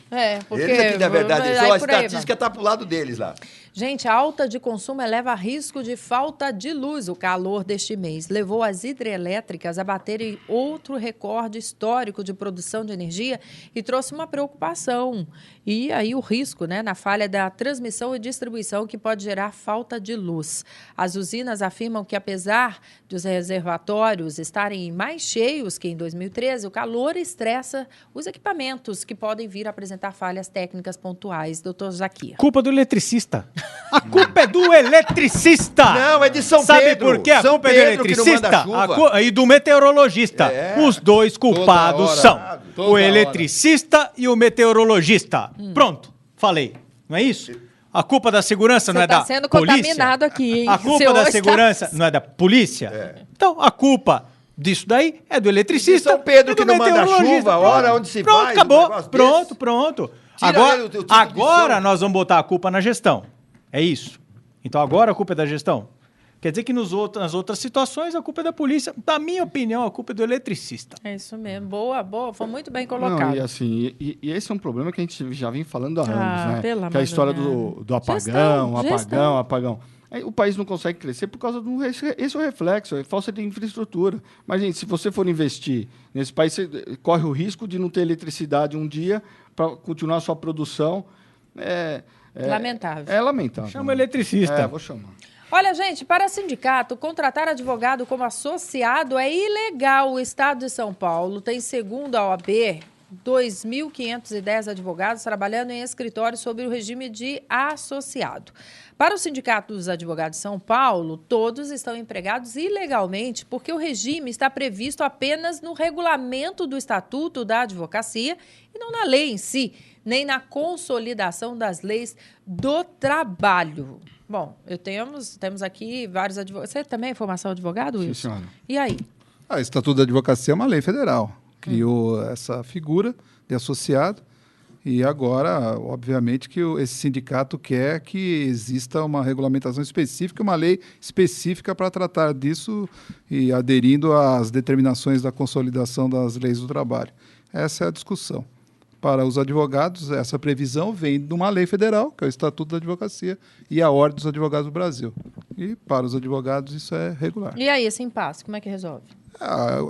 Porque... Eles aqui, na verdade, a estatística está pro lado deles lá. Gente, a alta de consumo eleva risco de falta de luz. O calor deste mês levou as hidrelétricas a baterem outro recorde histórico de produção de energia e trouxe uma preocupação. E aí o risco, né, na falha da transmissão e distribuição que pode gerar falta de luz. As usinas afirmam que, apesar dos reservatórios estarem mais cheios que em 2013, o calor estressa os equipamentos que podem vir a apresentar falhas técnicas pontuais. Doutor Zaquir. Culpa do eletricista. A culpa é do eletricista. Não, é de São Sabe Pedro. por quê? A São culpa é do Pedro que não manda eletricista chuva. e do meteorologista. Os dois culpados são o eletricista e o meteorologista. Pronto, falei. Não é isso? A culpa da segurança não é da polícia? Você está sendo contaminado aqui, hein? A culpa da segurança não é da polícia? Então, a culpa disso daí é do eletricista. São Pedro e do que não manda chuva, hora onde se Pronto, vai. acabou. Pronto. Agora som. nós vamos botar a culpa na gestão. É isso. Então agora a culpa é da gestão. Quer dizer que nas outras situações a culpa é da polícia. Na minha opinião, a culpa é do eletricista. É isso mesmo. Boa. Foi muito bem colocado. Não, e assim, e esse é um problema que a gente já vem falando há anos, né? Pelo que é a história do apagão. Aí o país não consegue crescer por causa de esse é o reflexo, é falta de infraestrutura. Mas, gente, se você for investir nesse país, você corre o risco de não ter eletricidade um dia para continuar a sua produção. Lamentável. É lamentável. Chama o eletricista. Vou chamar. Olha, gente, para sindicato, contratar advogado como associado é ilegal. O Estado de São Paulo tem, segundo a OAB, 2.510 advogados trabalhando em escritórios sob o regime de associado. Para o Sindicato dos Advogados de São Paulo, todos estão empregados ilegalmente porque o regime está previsto apenas no regulamento do Estatuto da Advocacia e não na lei em si, nem na consolidação das leis do trabalho. Bom, temos aqui vários advogados. Você também é formação advogado, Wilson? Sim, senhora. E aí? O Estatuto da Advocacia é uma lei federal. Criou essa figura de associado e agora, obviamente, que esse sindicato quer que exista uma regulamentação específica, uma lei específica para tratar disso e aderindo às determinações da consolidação das leis do trabalho. Essa é a discussão. Para os advogados, essa previsão vem de uma lei federal, que é o Estatuto da Advocacia, e a Ordem dos Advogados do Brasil. E para os advogados isso é regular. E aí, esse impasse, como é que resolve?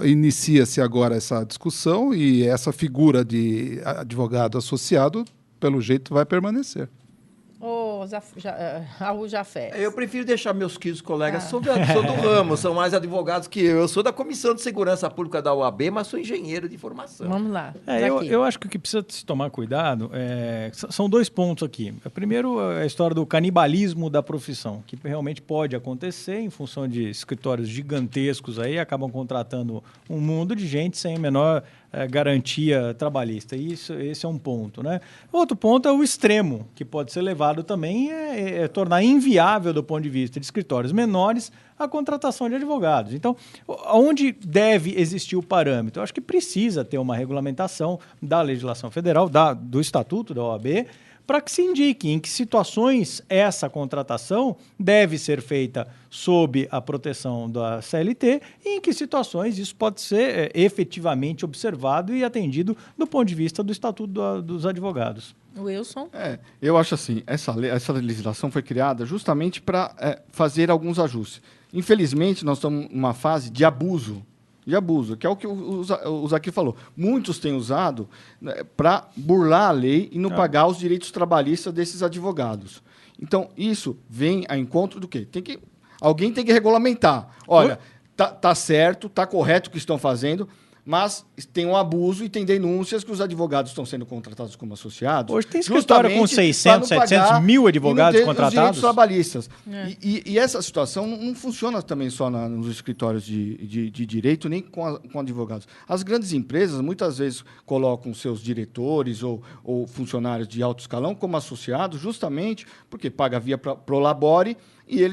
Inicia-se agora essa discussão e essa figura de advogado associado, pelo jeito, vai permanecer. Raul Jafé. Eu prefiro deixar meus queridos colegas, sou do ramo, são mais advogados que eu. Eu sou da Comissão de Segurança Pública da OAB, mas sou engenheiro de formação. Vamos lá. Eu acho que o que precisa se tomar cuidado são dois pontos aqui. Primeiro, a história do canibalismo da profissão, que realmente pode acontecer em função de escritórios gigantescos aí, acabam contratando um mundo de gente sem a menor garantia trabalhista. Esse é um ponto, né? Outro ponto é o extremo, que pode ser levado também tornar inviável do ponto de vista de escritórios menores a contratação de advogados. Então, onde deve existir o parâmetro? Eu acho que precisa ter uma regulamentação da legislação federal, do Estatuto da OAB, para que se indique em que situações essa contratação deve ser feita sob a proteção da CLT e em que situações isso pode ser efetivamente observado e atendido do ponto de vista do Estatuto dos Advogados. Wilson? Eu acho assim, essa legislação foi criada justamente para fazer alguns ajustes. Infelizmente, nós estamos numa fase de abuso, que é o que o Zaquir falou. Muitos têm usado para burlar a lei e não pagar os direitos trabalhistas desses advogados. Então, isso vem a encontro do quê? Alguém tem que regulamentar. Olha, tá certo, tá correto o que estão fazendo, mas tem um abuso e tem denúncias que os advogados estão sendo contratados como associados. Hoje tem escritório com 600, 700 mil advogados contratados. Os direitos trabalhistas. E essa situação não funciona também só nos escritórios de direito, nem com advogados. As grandes empresas, muitas vezes, colocam seus diretores ou funcionários de alto escalão como associados, justamente porque paga via Prolabore, e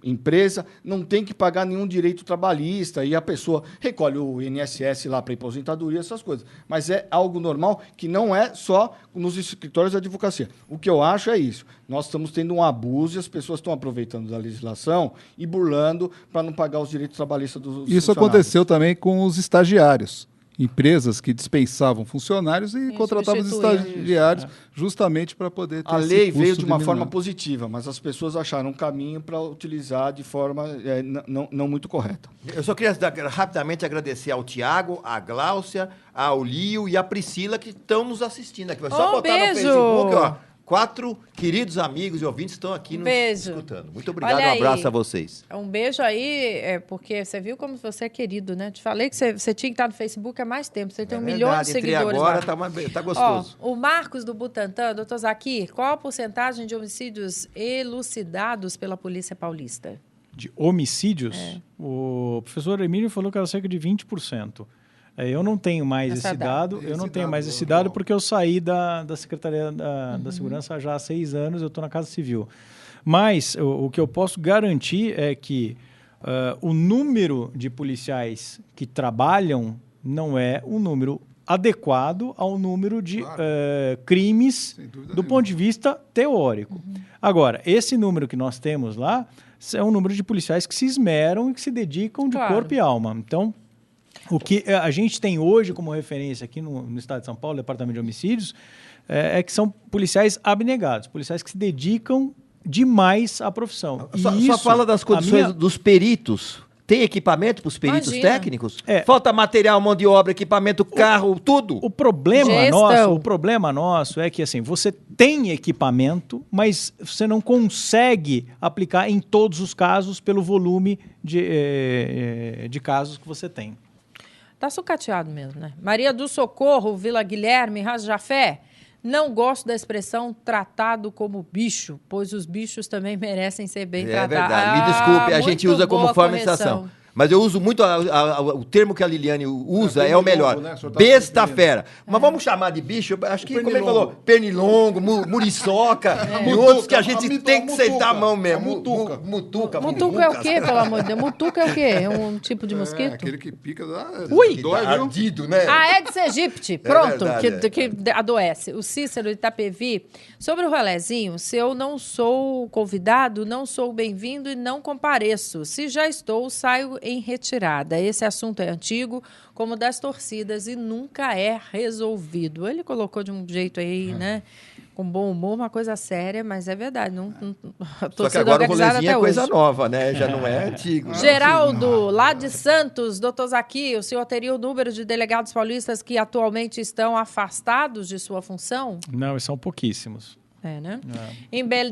empresa, não tem que pagar nenhum direito trabalhista, e a pessoa recolhe o INSS INSS lá para aposentadoria, essas coisas. Mas é algo normal que não é só nos escritórios de advocacia. O que eu acho é isso. Nós estamos tendo um abuso e as pessoas estão aproveitando da legislação e burlando para não pagar os direitos trabalhistas dos funcionários. Isso aconteceu também com os estagiários. Empresas que dispensavam funcionários e contratavam os estagiários justamente para poder ter a lei esse veio de uma forma positiva, mas as pessoas acharam um caminho para utilizar de forma não muito correta. Eu só queria rapidamente agradecer ao Tiago, à Gláucia, ao Lio e à Priscila que estão nos assistindo aqui. Só botar beijo. no Facebook, ó. 4 queridos amigos e ouvintes estão aqui nos escutando. Muito obrigado, um abraço a vocês. Um beijo aí, porque você viu como você é querido, né? Te falei que você tinha que estar no Facebook há mais tempo. Você tem 1 milhão de seguidores agora lá. Tá gostoso. Ó, o Marcos do Butantan, doutor Zaki, qual a porcentagem de homicídios elucidados pela Polícia Paulista? De homicídios? O professor Emílio falou que era cerca de 20%. Eu não tenho mais esse dado. Eu não tenho mais esse dado porque eu saí da Secretaria da Segurança já há 6 anos, eu estou na Casa Civil. Mas o que eu posso garantir é que o número de policiais que trabalham não é um número adequado ao número de crimes do ponto de vista teórico. Agora, esse número que nós temos lá é um número de policiais que se esmeram e que se dedicam de corpo e alma. Então, o que a gente tem hoje como referência aqui no Estado de São Paulo, Departamento de Homicídios, é que são policiais abnegados, policiais que se dedicam demais à profissão. Só fala das condições dos peritos. Tem equipamento para os peritos técnicos? Falta material, mão de obra, equipamento, carro, tudo. O problema nosso é que assim, você tem equipamento, mas você não consegue aplicar em todos os casos pelo volume de casos que você tem. Tá sucateado mesmo, né? Maria do Socorro, Vila Guilherme, Rasjafé. Não gosto da expressão tratado como bicho, pois os bichos também merecem ser bem tratados. É verdade. Me desculpe, a gente usa como forma de citação. Mas eu uso muito o termo que a Liliane usa, é o melhor. Né? Besta fera. Mas vamos chamar de bicho, acho que, como ele falou, pernilongo, muriçoca, e outros que a gente tem que sentar a mão mesmo. Mutuca. Mutuca é o quê, pelo amor de Deus? Mutuca é o quê? É um tipo de mosquito? Aquele que pica... Ui! Ardido, né? A Aedes aegypti, pronto, que adoece. O Cícero de Itapevi. Sobre o rolezinho, se eu não sou convidado, não sou bem-vindo e não compareço. Se já estou, saio em retirada. Esse assunto é antigo, como das torcidas, e nunca é resolvido. Ele colocou de um jeito aí, né? Com bom humor, uma coisa séria, mas é verdade. Só que agora o rolezinho é coisa nova, né? Já não é antigo. Geraldo, lá de Santos, doutor Zaki, o senhor teria o número de delegados paulistas que atualmente estão afastados de sua função? Não, são pouquíssimos. Né?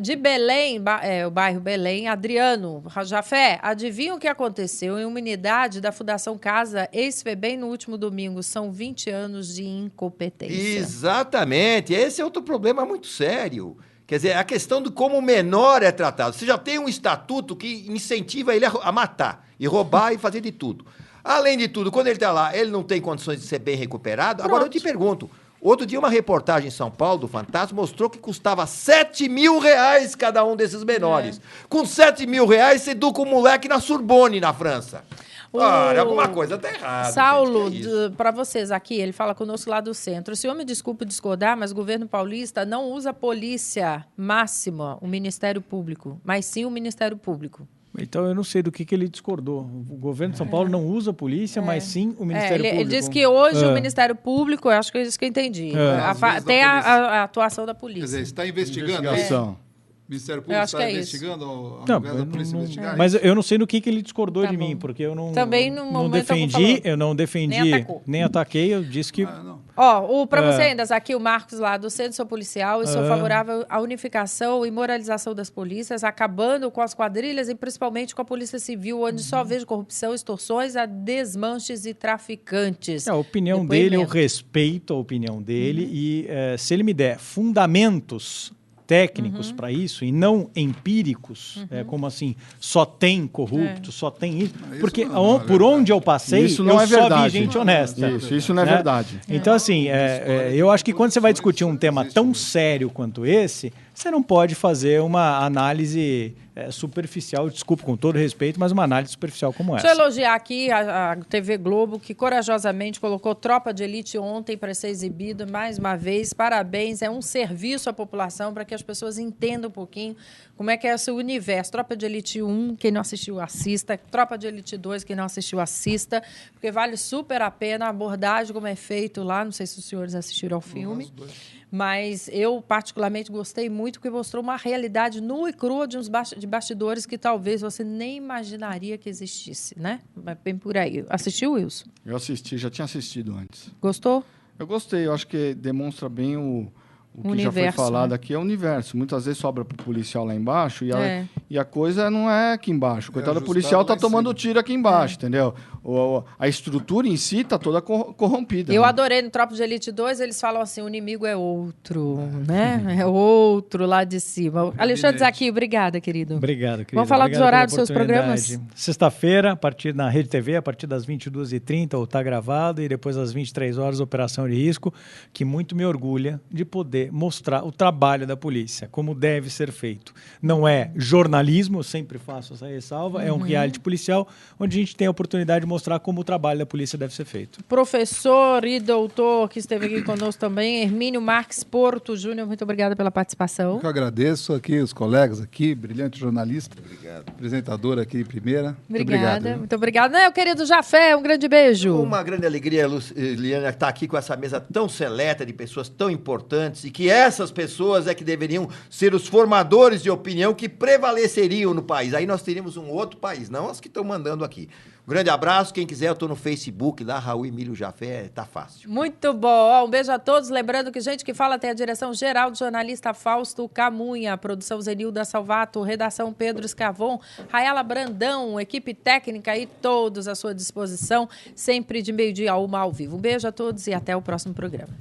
De Belém, o bairro Belém, Adriano Rajafé, adivinha o que aconteceu em uma unidade da Fundação Casa ex-FEBEM no último domingo? São 20 anos de incompetência. Exatamente. Esse é outro problema muito sério. Quer dizer, a questão de como o menor é tratado. Você já tem um estatuto que incentiva ele a matar, e roubar e fazer de tudo. Além de tudo, quando ele está lá, ele não tem condições de ser bem recuperado. Pronto. Agora eu te pergunto, outro dia, uma reportagem em São Paulo, do Fantástico, mostrou que custava R$7.000 cada um desses menores. Com R$7.000, você educa um moleque na Sorbonne, na França. Olha, alguma coisa tá errada. Saulo, para vocês aqui, ele fala conosco lá do centro. O senhor me desculpe discordar, mas o governo paulista não usa a polícia máxima, o Ministério Público, mas sim o Ministério Público. Então, eu não sei do que ele discordou. O governo de São Paulo não usa a polícia, mas sim o Ministério Público. Ele diz que hoje o Ministério Público, eu acho que é isso que eu entendi, tem a atuação da polícia. Quer dizer, está investigando o Ministério Público está investigando a polícia investigar. Mas eu não sei do que ele discordou de mim, porque eu não defendi, nem ataquei, eu disse que... Para você ainda, aqui o Marcos lá do Centro Policial, eu sou favorável à unificação e moralização das polícias, acabando com as quadrilhas e principalmente com a Polícia Civil, onde só vejo corrupção, extorsões, a desmanches e traficantes. A opinião dele, eu respeito a opinião dele e se ele me der fundamentos técnicos para isso e não empíricos, como assim, só tem corrupto, só tem isso, porque por onde eu passei, isso não eu só vi gente honesta. Isso não é verdade. Então, assim, eu acho que quando você vai discutir um tema tão sério quanto esse, você não pode fazer uma análise superficial, desculpe, com todo respeito, mas uma análise superficial como essa. Deixa eu elogiar aqui a TV Globo, que corajosamente colocou Tropa de Elite ontem para ser exibido mais uma vez. Parabéns, é um serviço à população para que as pessoas entendam um pouquinho como é que é esse universo. Tropa de Elite 1, quem não assistiu, assista. Tropa de Elite 2, quem não assistiu, assista, porque vale super a pena a abordagem, como é feito lá. Não sei se os senhores assistiram ao filme. Mas eu, particularmente, gostei muito, porque mostrou uma realidade nua e crua de bastidores que talvez você nem imaginaria que existisse, né? Mas bem por aí. Assistiu, Wilson? Eu assisti, já tinha assistido antes. Gostou? Eu gostei, eu acho que demonstra bem o que universo, já foi falado, né? Aqui é o universo. Muitas vezes sobra para o policial lá embaixo e a coisa não é aqui embaixo. Coitado do policial está tomando tiro aqui embaixo, entendeu? A estrutura em si está toda corrompida. Eu adorei no Tropa de Elite 2, eles falam assim, o inimigo é outro, né? É outro lá de cima. Alexandre Zaquim, obrigada, querido. Obrigado, querido. Vamos falar dos horários dos seus programas? Sexta-feira, na Rede TV, a partir das 22h30, ou está gravado, e depois às 23 horas, Operação de Risco, que muito me orgulha de poder mostrar o trabalho da polícia, como deve ser feito. Não é jornalismo, eu sempre faço essa ressalva, é um reality policial, onde a gente tem a oportunidade de mostrar como o trabalho da polícia deve ser feito. Professor e doutor que esteve aqui conosco também, Hermínio Marques Porto Júnior, muito obrigada pela participação. Eu que agradeço aqui, os colegas aqui, brilhante jornalista, apresentador aqui em primeira. Obrigada, muito obrigada. Meu querido Jafé, um grande beijo. Uma grande alegria, Liana, estar aqui com essa mesa tão seleta de pessoas tão importantes e que essas pessoas é que deveriam ser os formadores de opinião que prevaleceriam no país. Aí nós teríamos um outro país, não as que estão mandando aqui. Um grande abraço. Quem quiser, eu estou no Facebook lá, Raul Emílio Jafé, tá fácil. Muito bom. Um beijo a todos. Lembrando que Gente que Fala tem a direção geral do jornalista Fausto Camunha, produção Zenilda Salvato, redação Pedro Escavon, Rayala Brandão, equipe técnica e todos à sua disposição, sempre de 12h a 1h ao vivo. Um beijo a todos e até o próximo programa.